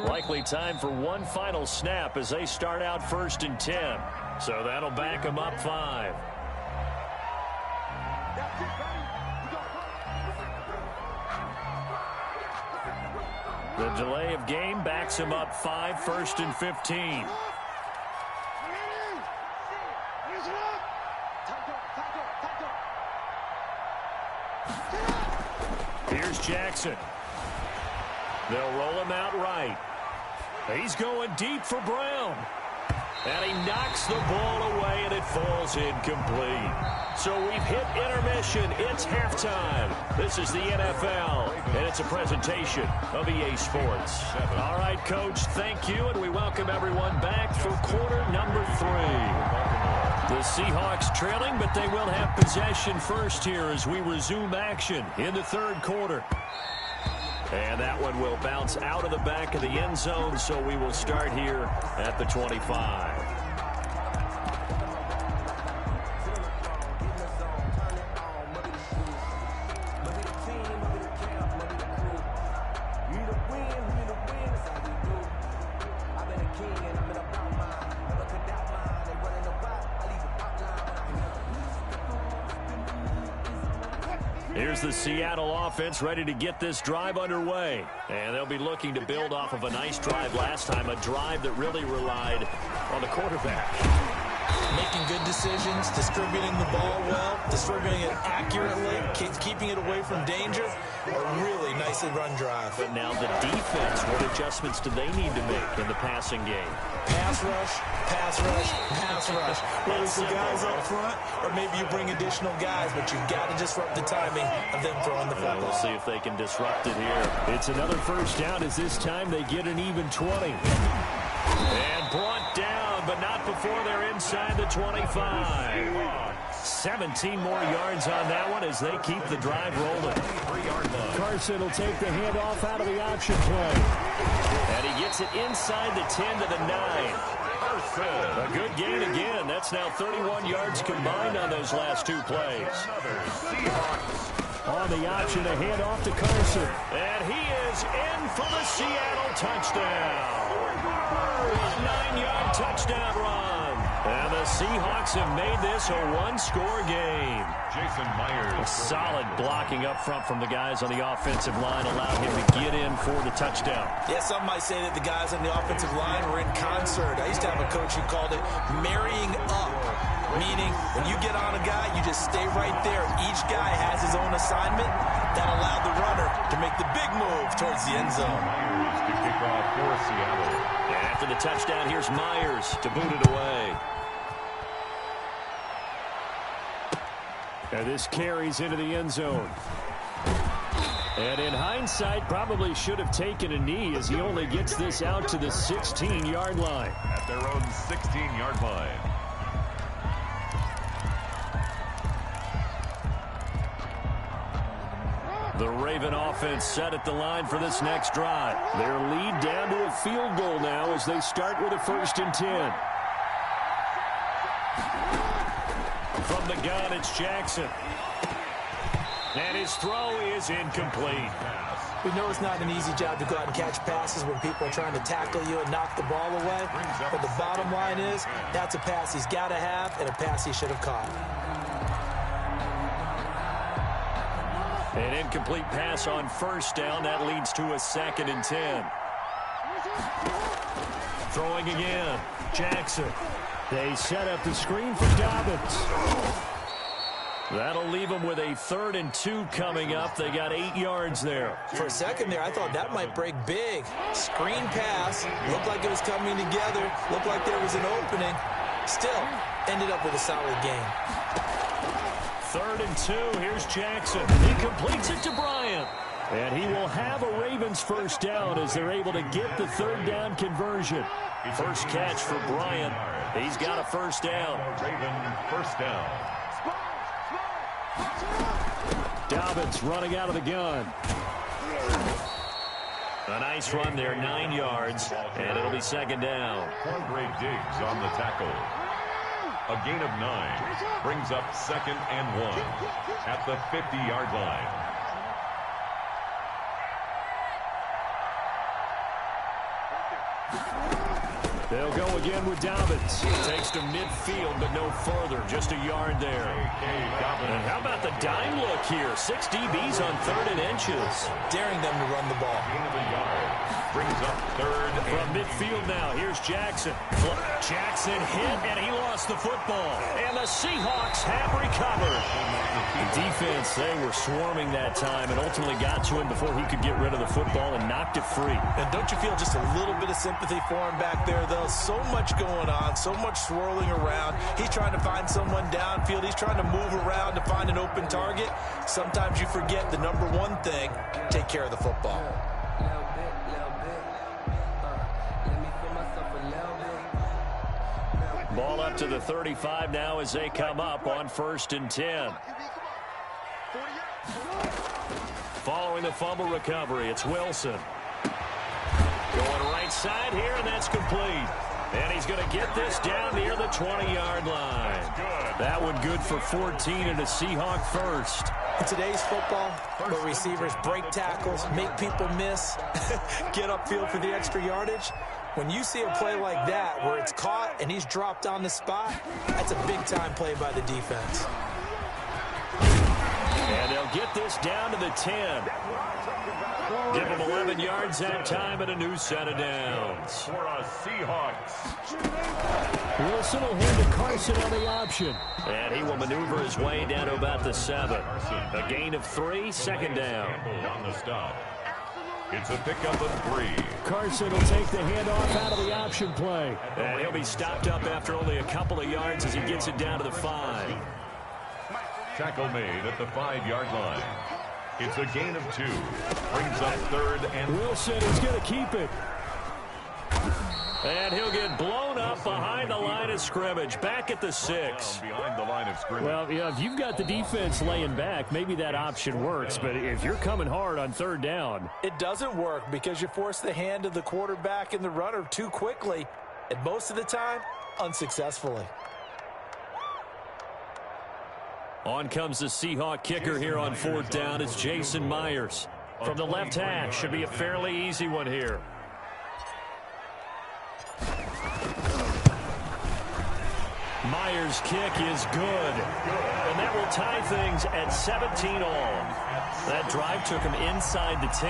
Speaker 4: Likely time for one final snap as they start out 1st and 10. So that'll back them up 5. The delay of game backs him up 5, 1st and 15. Here's Jackson. They'll roll him out right. He's going deep for Brown. And he knocks the ball away, and it falls incomplete. So we've hit intermission. It's halftime. This is the NFL, and it's a presentation of EA Sports. All right, Coach, thank you, and we welcome everyone back for quarter number 3. The Seahawks trailing, but they will have possession first here as we resume action in the 3rd quarter. And that one will bounce out of the back of the end zone, so we will start here at the 25. Here's the Seattle offense ready to get this drive underway. And they'll be looking to build off of a nice drive last time, a drive that really relied on the quarterback.
Speaker 6: Making good decisions, distributing the ball well, distributing it accurately, keeping it away from danger. A really nicely run drive.
Speaker 4: But now the defense, what adjustments do they need to make in the passing game?
Speaker 6: Pass rush, pass rush, pass rush. Whether it's the guys up front or maybe you bring additional guys, but you've got to disrupt the timing of them throwing the football.
Speaker 4: We'll see if they can disrupt it here. It's another first down as this time they get an even 20. And brought down, but not before they're inside the 25. 17 more yards on that one as they keep the drive rolling.
Speaker 5: 3-yard line.
Speaker 4: Carson will take the handoff out of the option play. And he gets it inside the 10 to the 9. A good gain again. That's now 31 yards combined on those last two plays. On the option, a handoff to Carson. And he is in for the Seattle touchdown. A 9-yard touchdown run. And the Seahawks have made this a one-score game.
Speaker 5: Jason Myers.
Speaker 4: Solid blocking up front from the guys on the offensive line allowed him to get in for the touchdown.
Speaker 6: Yeah, some might say that the guys on the offensive line were in concert. I used to have a coach who called it marrying up, meaning when you get on a guy, you just stay right there. Each guy has his own assignment. That allowed the runner to make the big move towards the end zone.
Speaker 5: Myers to kick off for Seattle.
Speaker 4: And after the touchdown, here's Myers to boot it away. And this carries into the end zone. And in hindsight, probably should have taken a knee as he only gets this out to the 16-yard line.
Speaker 5: At their own 16-yard line.
Speaker 4: The Raven offense set at the line for this next drive. Their lead down to a field goal now as they start with a 1st and 10. From the gun, it's Jackson. And his throw is incomplete.
Speaker 6: We know it's not an easy job to go out and catch passes when people are trying to tackle you and knock the ball away. But the bottom line is, that's a pass he's got to have and a pass he should have caught.
Speaker 4: An incomplete pass on 1st down. That leads to a 2nd and 10. Throwing again. Jackson. They set up the screen for Dobbins. That'll leave them with a 3rd and 2 coming up. They got 8 yards there.
Speaker 6: For a second there, I thought that might break big. Screen pass. Looked like it was coming together. Looked like there was an opening. Still, ended up with a solid game.
Speaker 4: 3rd and 2. Here's Jackson. He completes it to Bryant. And he will have a Ravens 1st down as they're able to get the 3rd down conversion. First catch for Bryant. He's got a 1st down.
Speaker 5: Raven 1st down.
Speaker 4: Dobbins running out of the gun. A nice run there, 9 yards, and it'll be 2nd down.
Speaker 5: Andre Diggs on the tackle. A gain of 9 brings up 2nd and 1 at the 50-yard line.
Speaker 4: They'll go again with Dobbins. Takes to midfield, but no further. Just a yard there. And how about the dime look here? 6 DBs on 3rd and inches.
Speaker 6: Daring them to run the ball.
Speaker 5: Gain of a yard brings up 3rd.
Speaker 4: From midfield now, here's Jackson. Jackson hit, and he lost the football. And the Seahawks have recovered. The defense, they were swarming that time and ultimately got to him before he could get rid of the football and knocked it free.
Speaker 6: And don't you feel just a little bit of sympathy for him back there, though? So much going on, so much swirling around. He's trying to find someone downfield. He's trying to move around to find an open target. Sometimes you forget the number one thing, take care of the football.
Speaker 4: Ball up to the 35 now as they come up on 1st and 10. Following the fumble recovery, it's Wilson. Going right side here, and that's complete. And he's going to get this down near the 20-yard line. That one good for 14 and a Seahawk 1st.
Speaker 6: In today's football, where receivers break tackles, make people miss, get upfield for the extra yardage, when you see a play like that where it's caught and he's dropped on the spot, that's a big-time play by the defense.
Speaker 4: And they'll get this down to the 10. Give them 11 yards that time and a new set of downs.
Speaker 5: For a Seahawks.
Speaker 4: Wilson will hand to Carson on the option. And he will maneuver his way down to about the 7. A gain of 3, 2nd down.
Speaker 5: On the stop. It's a pickup of 3.
Speaker 4: Carson will take the handoff out of the option play. And he'll be stopped up after only a couple of yards as he gets it down to the 5.
Speaker 5: Tackle made at the 5-yard line. It's a gain of 2. Brings up 3rd and...
Speaker 4: Wilson is going to keep it. And he'll get blown up behind the line of scrimmage, back at the 6.
Speaker 5: Behind the line of scrimmage.
Speaker 4: Well, yeah, if you've got the defense laying back, maybe that option works. But if you're coming hard on 3rd down,
Speaker 6: it doesn't work because you force the hand of the quarterback and the runner too quickly, and most of the time, unsuccessfully.
Speaker 4: On comes the Seahawk kicker here on 4th down. It's Jason Myers. From the left hash, should be a fairly easy one here. Myers' kick is good, and that will tie things at 17 all. That drive took him inside the 10.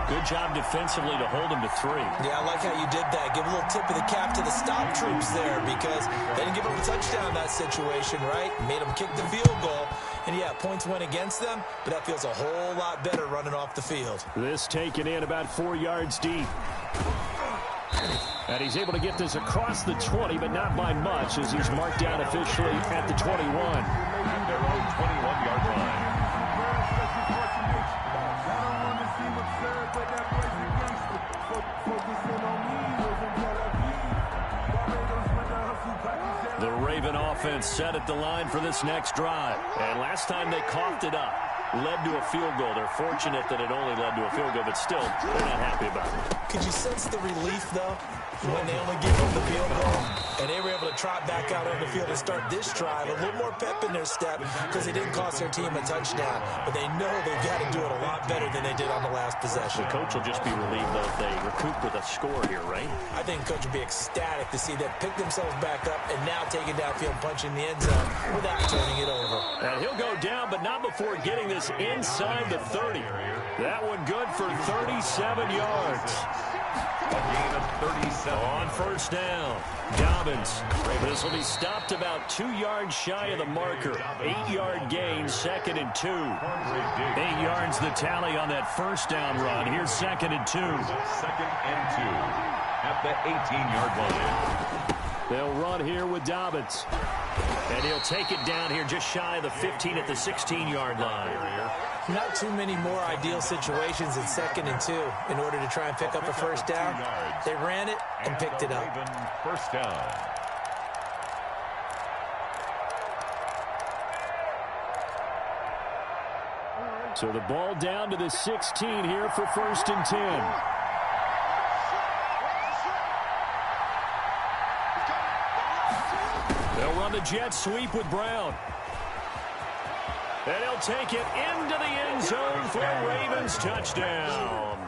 Speaker 4: Good job defensively to hold him to 3.
Speaker 6: Yeah, I like how you did that. Give a little tip of the cap to the stop troops there because they didn't give up a touchdown in that situation, right? Made them kick the field goal. And, yeah, points went against them, but that feels a whole lot better running off the field.
Speaker 4: This taken in about 4 yards deep. And he's able to get this across the 20, but not by much as he's marked down officially at the 21.
Speaker 5: At their own 21-yard line.
Speaker 4: The Raven offense set at the line for this next drive. And last time they coughed it up, led to a field goal. They're fortunate that it only led to a field goal, but still, they're not happy about it.
Speaker 6: Could you sense the relief, though, when they only gave up the field goal? And they were able to trot back out on the field and start this drive. A little more pep in their step because they didn't cost their team a touchdown. But they know they've got to do it a lot better than they did on the last possession.
Speaker 4: The coach will just be relieved, though, if they recoup with a score here, right?
Speaker 6: I think the coach will be ecstatic to see them pick themselves back up and now take it downfield, punching the end zone without turning it over.
Speaker 4: And he'll go down, but not before getting this inside the 30. That one good for 37 yards.
Speaker 5: A gain of 37.
Speaker 4: On 1st down, Dobbins. This will be stopped about 2 yards shy of the marker. 8-yard gain, 2nd and 2. 8 yards the tally on that 1st down run. Here's 2nd and 2.
Speaker 5: 2nd and 2 at the 18-yard line.
Speaker 4: They'll run here with Dobbins. And he'll take it down here just shy of the 15 at the 16-yard line.
Speaker 6: Not too many more ideal situations in 2nd and 2 in order to try and pick up a 1st down. They ran it and picked it up.
Speaker 5: 1st down.
Speaker 4: So the ball down to the 16 here for 1st and 10. They'll run the jet sweep with Brown. And he'll take it into the end zone for a Ravens touchdown.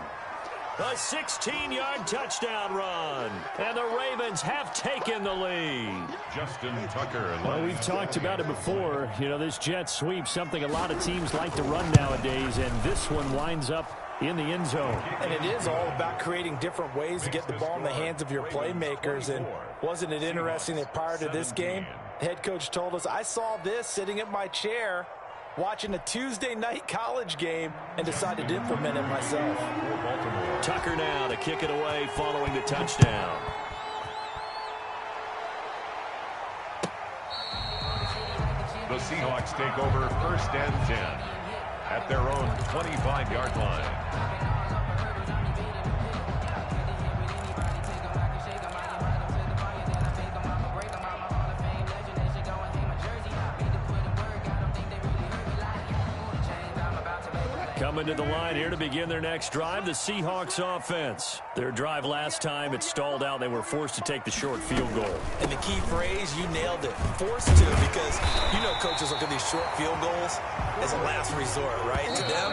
Speaker 4: A 16-yard touchdown run. And the Ravens have taken the lead.
Speaker 5: Justin Tucker.
Speaker 4: Well, we've talked about it before. You know, this jet sweep, something a lot of teams like to run nowadays, and this one winds up in the end zone.
Speaker 6: And it is all about creating different ways to get the ball in the hands of your playmakers. And wasn't it interesting that prior to this game, the head coach told us, I saw this sitting at my chair watching a Tuesday night college game and decided to implement it myself.
Speaker 4: Tucker now to kick it away following the touchdown.
Speaker 5: The Seahawks take over 1st and 10 at their own 25-yard line.
Speaker 4: Coming to the line here to begin their next drive, the Seahawks offense. Their drive last time, it stalled out. They were forced to take the short field goal.
Speaker 6: And the key phrase, you nailed it, forced to, because you know coaches look at these short field goals as a last resort, right? To them,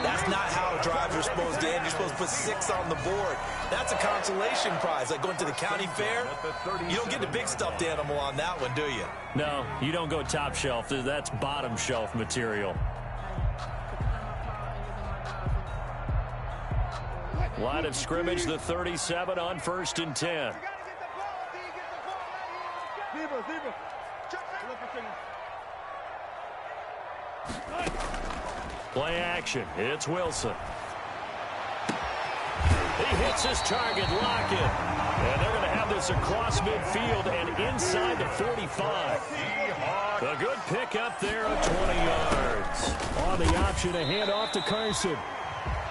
Speaker 6: that's not how drives are supposed to end. You're supposed to put 6 on the board. That's a consolation prize, like going to the county fair. You don't get the big stuffed animal on that one, do you?
Speaker 4: No, you don't go top shelf. That's bottom shelf material. Line of scrimmage, the 37 on 1st and 10. Play action. It's Wilson. He hits his target, Lockett. And they're going to have this across midfield and inside the 45. A good pick up there of 20 yards. On the option, a handoff to Carson.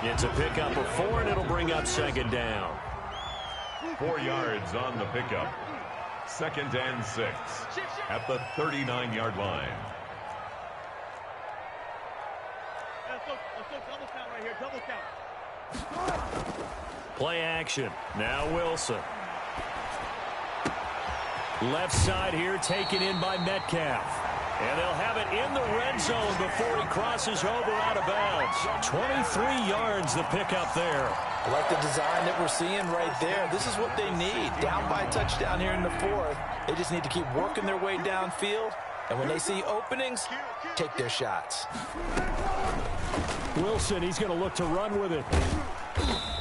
Speaker 4: It's a pickup of 4, and it'll bring up 2nd down.
Speaker 5: 4 yards on the pickup. 2nd and 6 at the 39-yard line.
Speaker 7: Let's go double count right here, double count.
Speaker 4: Play action. Now Wilson. Left side here taken in by Metcalf. And they'll have it in the red zone before he crosses over out of bounds. 23 yards the pickup there.
Speaker 6: I like the design that we're seeing right there. This is what they need. Down by a touchdown here in the 4th. They just need to keep working their way downfield. And when they see openings, take their shots.
Speaker 4: Wilson, he's going to look to run with it.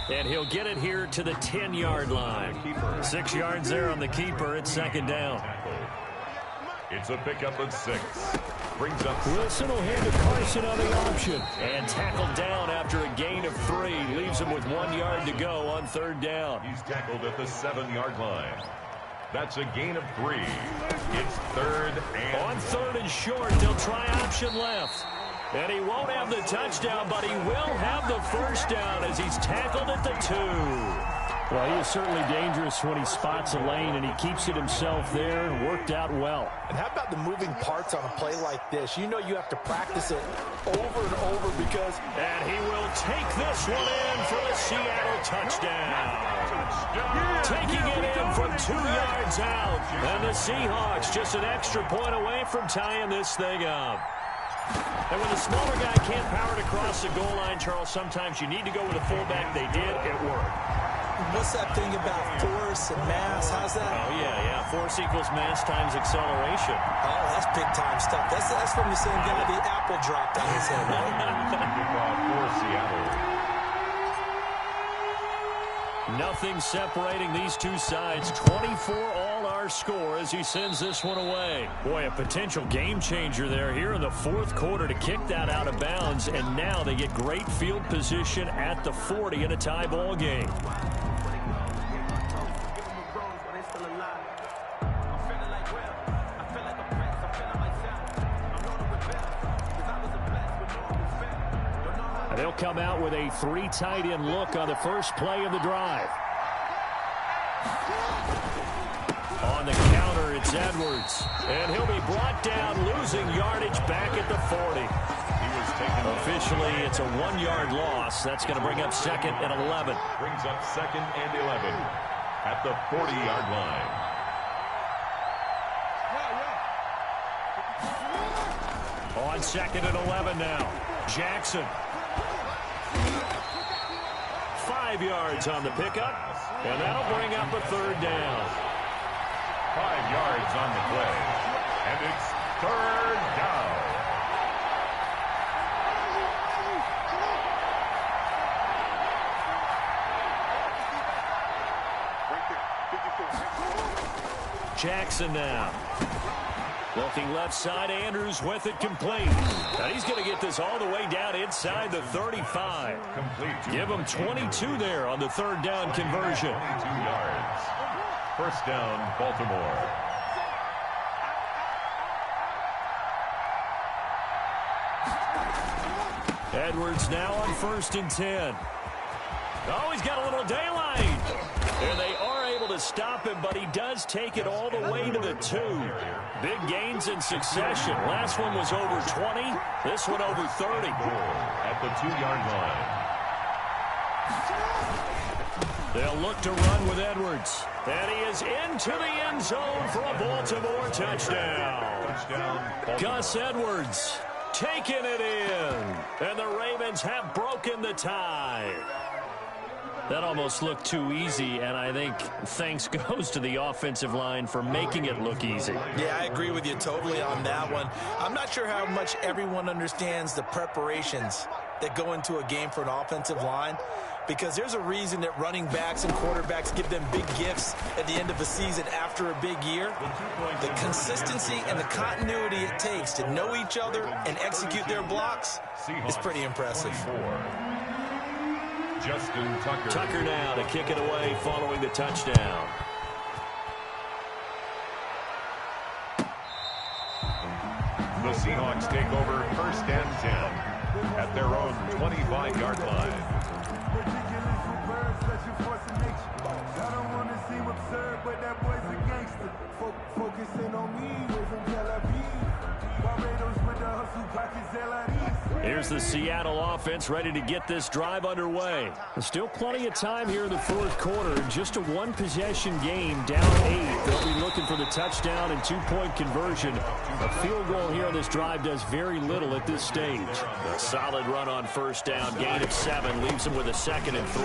Speaker 4: And he'll get it here to the 10-yard line. 6 yards there on the keeper. It's 2nd down.
Speaker 5: It's a pickup of 6. Brings up
Speaker 4: Wilson will hand to Carson on the option. And tackled down after a gain of 3. Leaves him with 1 yard to go on 3rd down.
Speaker 5: He's tackled at the 7-yard line. That's a gain of 3. It's 3rd and...
Speaker 4: On 3rd and short, they'll try option left. And he won't have the touchdown, but he will have the 1st down as he's tackled at the 2. Well, he is certainly dangerous when he spots a lane, and he keeps it himself there and worked out well.
Speaker 6: And how about the moving parts on a play like this? You know you have to practice it over and over because...
Speaker 4: And he will take this one in for the Seattle touchdown. Taking it in from 2 yards out. And the Seahawks just an extra point away from tying this thing up. And when the smaller guy can't power it across the goal line, Charles, sometimes you need to go with a fullback. They did. It worked.
Speaker 6: What's that thing about force and mass? How's that?
Speaker 4: Oh, yeah. Force equals mass times acceleration.
Speaker 6: Oh, that's big-time stuff. That's from the same guy the apple dropped on his head, right?
Speaker 5: For Seattle.
Speaker 4: Nothing separating these two sides. 24 all our score as he sends this one away. Boy, a potential game changer there here in the 4th quarter to kick that out of bounds. And now they get great field position at the 40 in a tie ball game. They'll come out with a 3 tight end look on the first play of the drive. On the counter, it's Edwards. And he'll be brought down, losing yardage back at the 40.
Speaker 5: He was taken
Speaker 4: officially, it's a 1-yard loss. That's going to bring up 2nd and 11.
Speaker 5: Brings up 2nd and 11 at the 40-yard line.
Speaker 4: On 2nd and 11 now. Jackson. 5 yards on the pickup, and that'll bring up a 3rd down.
Speaker 5: 5 yards on the play, and it's 3rd down.
Speaker 4: Jackson now. Looking left side, Andrews with it complete. And he's going to get this all the way down inside the 35.
Speaker 5: Complete.
Speaker 4: Give him 22 there on the 3rd down conversion.
Speaker 5: 22 yards. 1st down, Baltimore.
Speaker 4: Edwards now on 1st and 10. Oh, he's got a little daylight. And they are able to stop him, but he does take it all the way to the 2. Big gains in succession. Last one was over 20. This one over 30.
Speaker 5: At the 2-yard line.
Speaker 4: They'll look to run with Edwards. And he is into the end zone for a Baltimore touchdown. Gus Edwards taking it in. And the Ravens have broken the tie. That almost looked too easy, and I think thanks goes to the offensive line for making it look easy.
Speaker 6: Yeah, I agree with you totally on that one. I'm not sure how much everyone understands the preparations that go into a game for an offensive line, because there's a reason that running backs and quarterbacks give them big gifts at the end of a season after a big year. The consistency and the continuity it takes to know each other and execute their blocks is pretty impressive.
Speaker 5: Justin Tucker.
Speaker 4: Tucker now to kick it away following the touchdown.
Speaker 5: The Seahawks take over 1st and 10 at their own 25-yard line.
Speaker 10: seem absurd, but that boy's a gangster. Focusing on me, we're from Tel Aviv. Barbados with the hustle, pockets LIDs.
Speaker 4: Here's the Seattle offense ready to get this drive underway. There's still plenty of time here in the fourth quarter. Just a one-possession game, down 8. They'll be looking for the touchdown and two-point conversion. A field goal here on this drive does very little at this stage. A solid run on first down, gain of 7, leaves him with a 2nd and 3.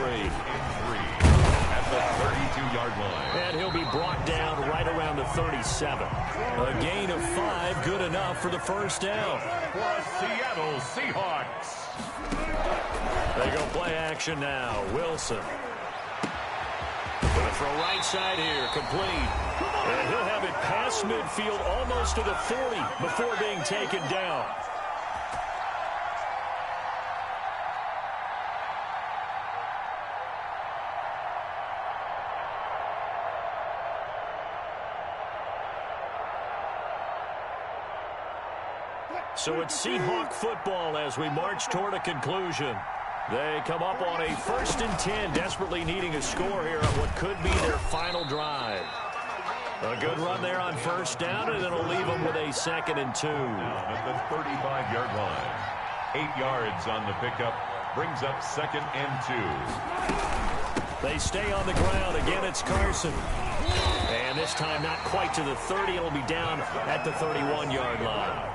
Speaker 5: At the 32-yard line.
Speaker 4: And he'll be brought down right around the 37. A gain of 5, good enough for the first down.
Speaker 5: For Seattle Seahawks.
Speaker 4: They go play action now. Wilson. Gonna throw right side here, complete. And he'll have it past midfield almost to the 40 before being taken down. So it's Seahawk football as we march toward a conclusion. They come up on a 1st and 10, desperately needing a score here on what could be their final drive. A good run there on first down, and it'll leave them with a 2nd and 2.
Speaker 5: At the 35-yard line. 8 yards on the pickup. Brings up 2nd and 2.
Speaker 4: They stay on the ground. Again, it's Carson. And this time not quite to the 30. It'll be down at the 31-yard line.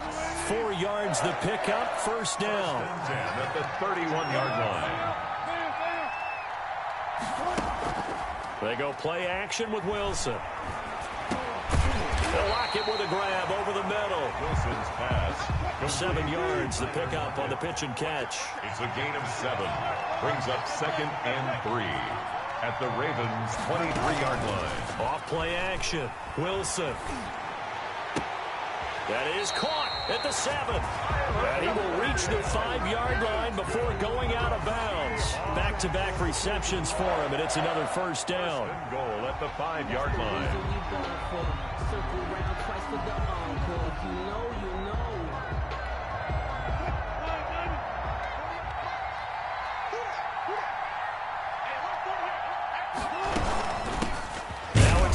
Speaker 4: 4 yards the pickup, first down.
Speaker 5: At the 31-yard line.
Speaker 4: They go play action with Wilson. They'll lock it with a grab over the middle.
Speaker 5: Wilson's pass.
Speaker 4: 7 yards the pickup on the pitch and catch.
Speaker 5: It's a gain of 7. Brings up 2nd and 3. At the Ravens' 23-yard line.
Speaker 4: Off play action. Wilson. That is caught at the 7. And he will reach the 5-yard line before going out of bounds. Back-to-back receptions for him, and it's another first down.
Speaker 5: Goal at the 5-yard line.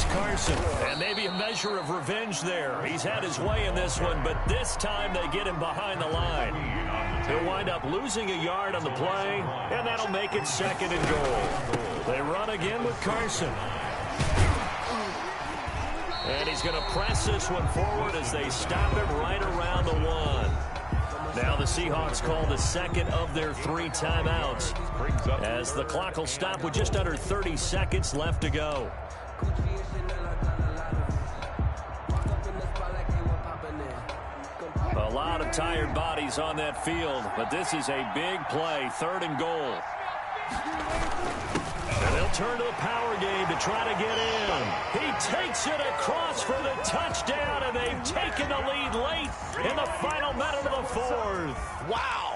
Speaker 4: Carson, and maybe a measure of revenge there. He's had his way in this one, but this time they get him behind the line. He'll wind up losing a yard on the play, and that'll make it 2nd and goal. They run again with Carson. And he's going to press this one forward as they stop him right around the 1. Now the Seahawks call the 2nd of their 3 timeouts as the clock will stop with just under 30 seconds left to go. A lot of tired bodies on that field, but this is a big play, 3rd and goal. And they'll turn to the power game to try to get in. He takes it across for the touchdown, and they've taken the lead late in the final minute of the 4th.
Speaker 6: Wow.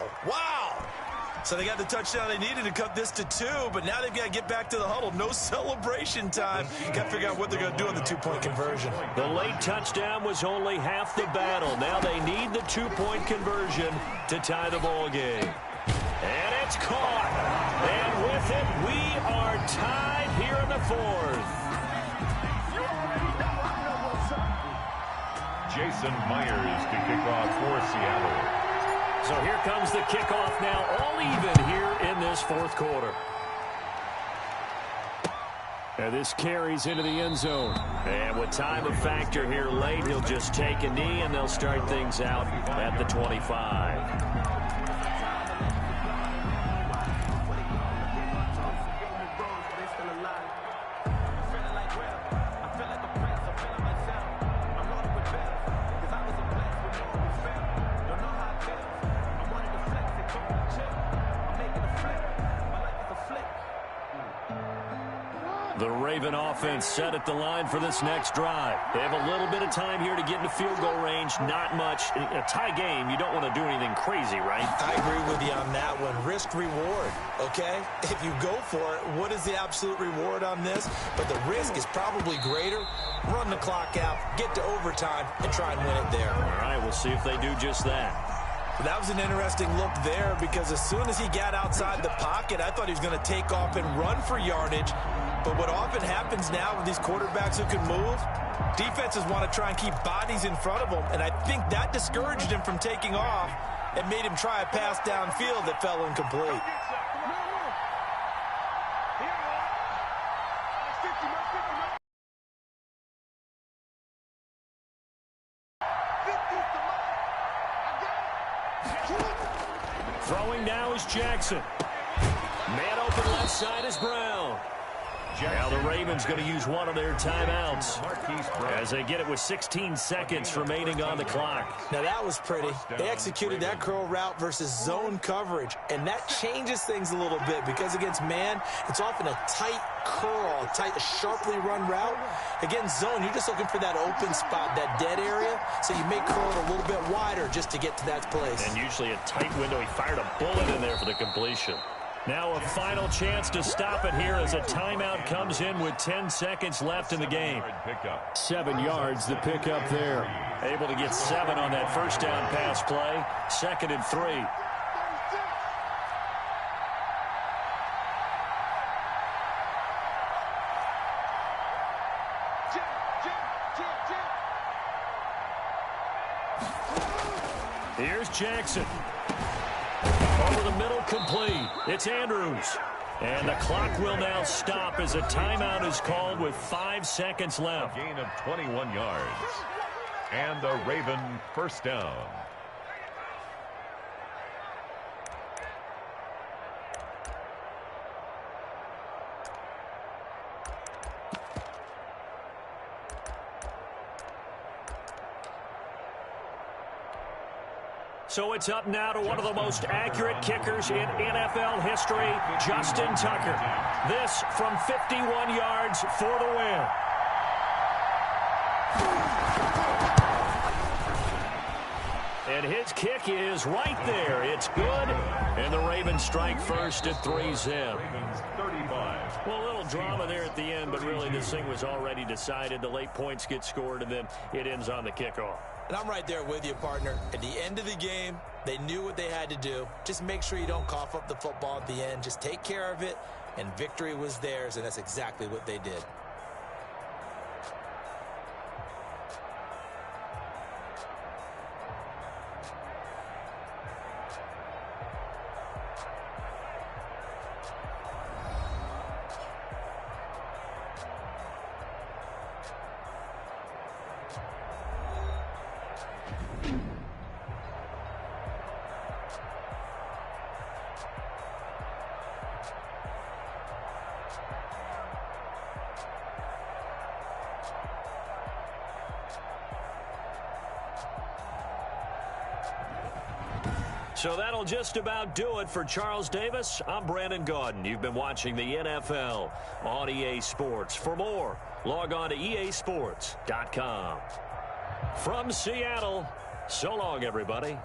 Speaker 6: So they got the touchdown they needed to cut this to 2, but now they've got to get back to the huddle. No celebration time. Got to figure out what they're going to do on the 2-point conversion.
Speaker 4: The late touchdown was only half the battle. Now they need the 2-point conversion to tie the ball game. And it's caught. And with it, we are tied here in the 4th.
Speaker 5: Jason Myers to kick off for Seattle.
Speaker 4: So here comes the kickoff now, all even here in this 4th quarter. And this carries into the end zone. And with time a factor here late, he'll just take a knee, and they'll start things out at the 25. The Raven offense set at the line for this next drive. They have a little bit of time here to get into field goal range. Not much. In a tie game, you don't want to do anything crazy, right?
Speaker 6: I agree with you on that one. Risk-reward, okay? If you go for it, what is the absolute reward on this? But the risk is probably greater. Run the clock out, get to overtime, and try and win it there.
Speaker 4: All right, we'll see if they do just that.
Speaker 6: That was an interesting look there because as soon as he got outside the pocket, I thought he was going to take off and run for yardage. But what often happens now with these quarterbacks who can move, defenses want to try and keep bodies in front of them, and I think that discouraged him from taking off and made him try a pass downfield that fell incomplete.
Speaker 4: Throwing now is Jackson. Man open left side is Brown. Now the Ravens going to use one of their timeouts as they get it with 16 seconds remaining on the clock.
Speaker 6: Now that was pretty. They executed that curl route versus zone coverage, and that changes things a little bit because against man, it's often a tight curl, a sharply run route. Against zone, you're just looking for that open spot, that dead area, so you may curl it a little bit wider just to get to that place.
Speaker 4: And usually a tight window. He fired a bullet in there for the completion. Now a final chance to stop it here as a timeout comes in with 10 seconds left in the game. 7 yards the pickup there. Able to get 7 on that first down pass play. 2nd and 3. Here's Jackson. Over the middle, complete. It's Andrews. And the clock will now stop as a timeout is called with 5 seconds left.
Speaker 5: A gain of 21 yards. And a Raven first down.
Speaker 4: So it's up now to one of the most accurate kickers in NFL history, Justin Tucker. This from 51 yards for the win. And his kick is right there. It's good. And the Ravens strike first at 3-zip. Well, a little drama there at the end, but really this thing was already decided. The late points get scored, and then it ends on the kickoff.
Speaker 6: And I'm right there with you, partner. At the end of the game, they knew what they had to do. Just make sure you don't cough up the football at the end. Just take care of it, and victory was theirs, and that's exactly what they did.
Speaker 4: So that'll just about do it for Charles Davis. I'm Brandon Gaudin. You've been watching the NFL on EA Sports. For more, log on to easports.com. From Seattle, so long, everybody.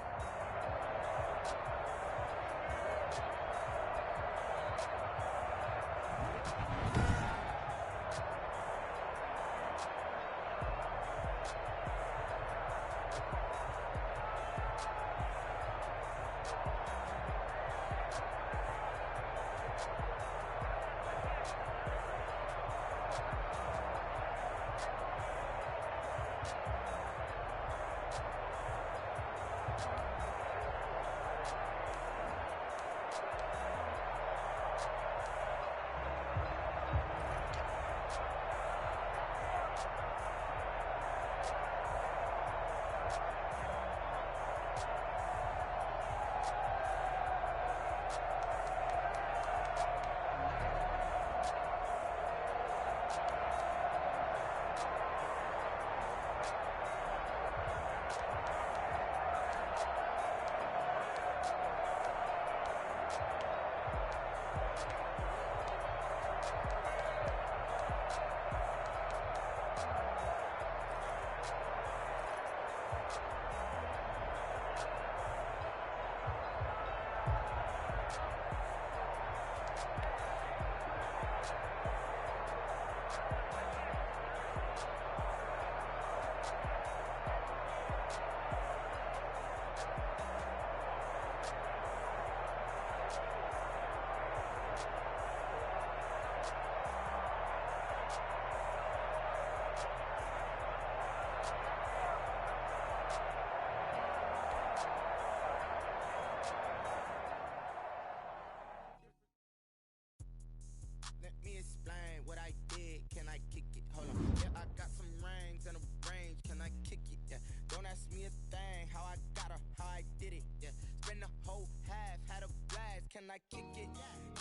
Speaker 2: can I kick it?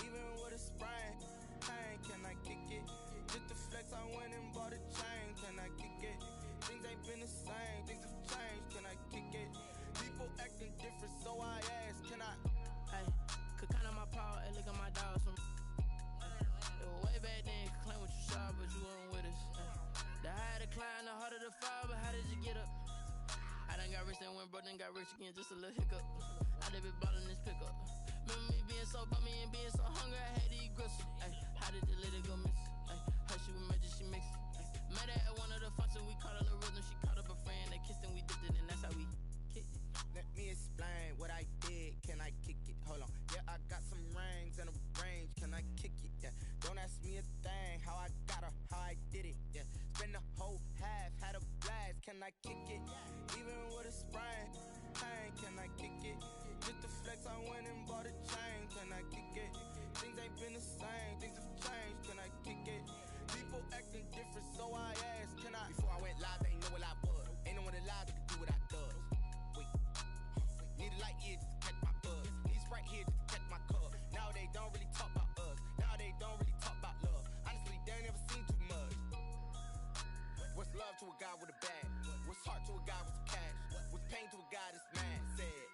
Speaker 2: Even with a sprain, pain, can I kick it? Just the flex, I went and bought a chain, can I kick it? Things ain't been the same, things have changed, can I kick it? People acting different, so I ask, can I?
Speaker 3: Hey, could count on my power, and look at my dogs from. It was way back then, could claim what you saw, but you weren't with us. The higher the climb, the harder the fall, but how did you get up? I done got rich and went broke, then got rich again, just a little hiccup. I done been ballin' this pickup. Remember me being so bummy and being so hungry, I had to eat gristle. Ay, how did the lady go miss? Ay, her she was magic, she mixed. Met her at one of the functions, we caught a little rhythm. She caught up a friend, they kissed and we dipped it, and that's how we kicked it.
Speaker 2: Let me explain what I did, can I kick it? Hold on, yeah, I got some rings and a range, can I kick it? Yeah, don't ask me a thing, how I got her, how I did it. Yeah, spend the whole half, had a blast, can I kick it? Even with a sprain, pain, can I kick it? Just the flex, I went and bought a chain, can I kick it? Things ain't been the same, things have changed, can I kick it? People acting different, so I ask, can I? Before I went live, they ain't know what I was. Ain't no one alive that can do what I does. Wait, need a light year just to catch my buzz. Need Sprite here just to catch my cup. Now they don't really talk about us. Now they don't really talk about love. Honestly, they ain't never seen too much. What's love to a guy with a bag? What's heart to a guy with some cash? What's pain to a guy that's mad? Said.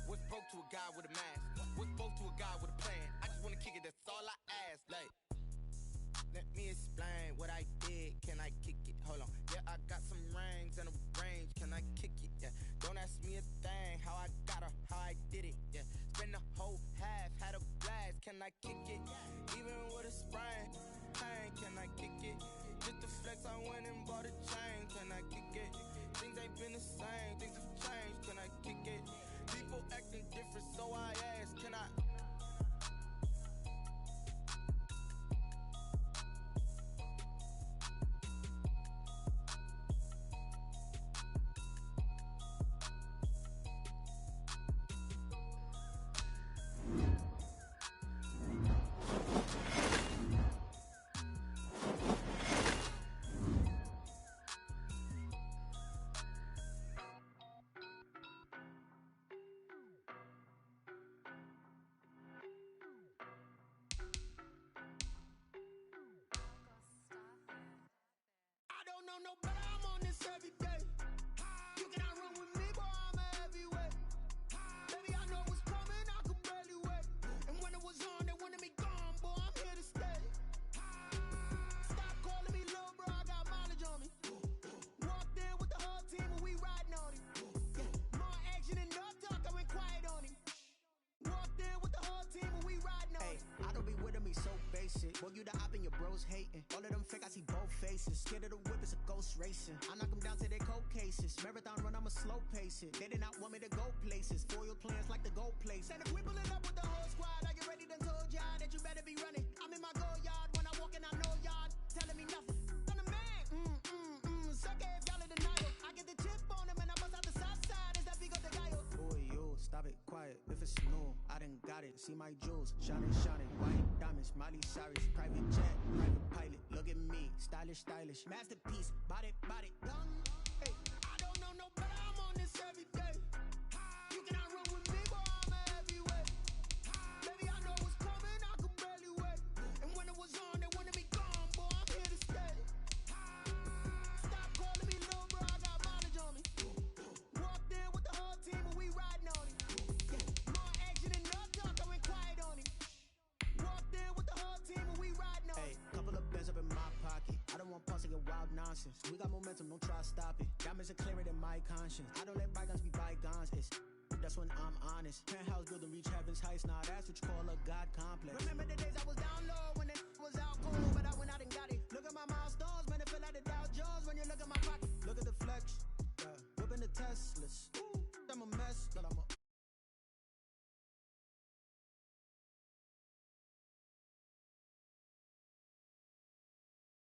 Speaker 2: What's broke to a guy with a mask? What's both to a guy with a plan? I just wanna kick it, that's all I ask. Like, let me explain what I did, can I kick it? Hold on, yeah, I got some rings and a range, can I kick it? Yeah, don't ask me a thing, how I got her, how I did it. Yeah, spend the whole half, had a blast, can I kick it? Even with a sprain, pain, can I kick it? Just the flex, I went and bought a chain, can I kick it? Things ain't been the same, things have changed, can I kick it? People acting different, so I ask, can I?
Speaker 11: I don't know no better, I'm on this every day. You cannot run with me, boy, I'm a heavyweight. Baby, I know what's coming, I could barely wait. And when it was on, they wanted me gone, boy, I'm here to stay. Stop calling me little bro, I got mileage on me. Walked in with the whole team and we riding on him. Yeah, more action than no talk, I went quiet on him. Walked in with the whole team and we riding on him.
Speaker 12: I don't be with him, he so basic. Boy, you the op and your bros hating. All of them fake, I see both faces. Scared of the whip, it's a ghost racing. I knock them down to their cold cases. Marathon run, I'ma slow pace it. They did not want me to go places. Foil plans like the gold place.
Speaker 11: And if we pulling up with the whole squad, are you ready? Done told y'all that you better be running. I'm in my go yard when I walk in, I know y'all telling me nothing. I'm the man, suck it if y'all in denial. I get the chip on him and I bust out the south side. Is that Vigo the guy?
Speaker 12: Boy, yo, stop it, quiet. If it's new, I done got it. See my jewels, shining, shining. White diamonds, Miley Cyrus. Private jet, private pilot. Look at me, stylish, stylish. Masterpiece, body, body, done.
Speaker 11: Hey, I don't know no better, I'm on this every day. You cannot run with me, boy, I'm a heavyweight. Baby, I know what's coming, I could barely wait. And when it was on, they wanted me gone, boy, I'm here to stay. Stop calling me little bro, I got mileage on me. Walked in with the whole team and we riding on him. Yeah, more action than no talk, I went quiet on him. Walked in with the whole team and we riding on him.
Speaker 12: Hey, couple of bands up in my pocket. I don't want pause to get wild nonsense. We got momentum, don't try to stop it. Diamonds are clearer than my conscience. I don't let bygones be bygones. That's when I'm honest. Penthouse building reach heaven's heights. Now that's what you call a God complex.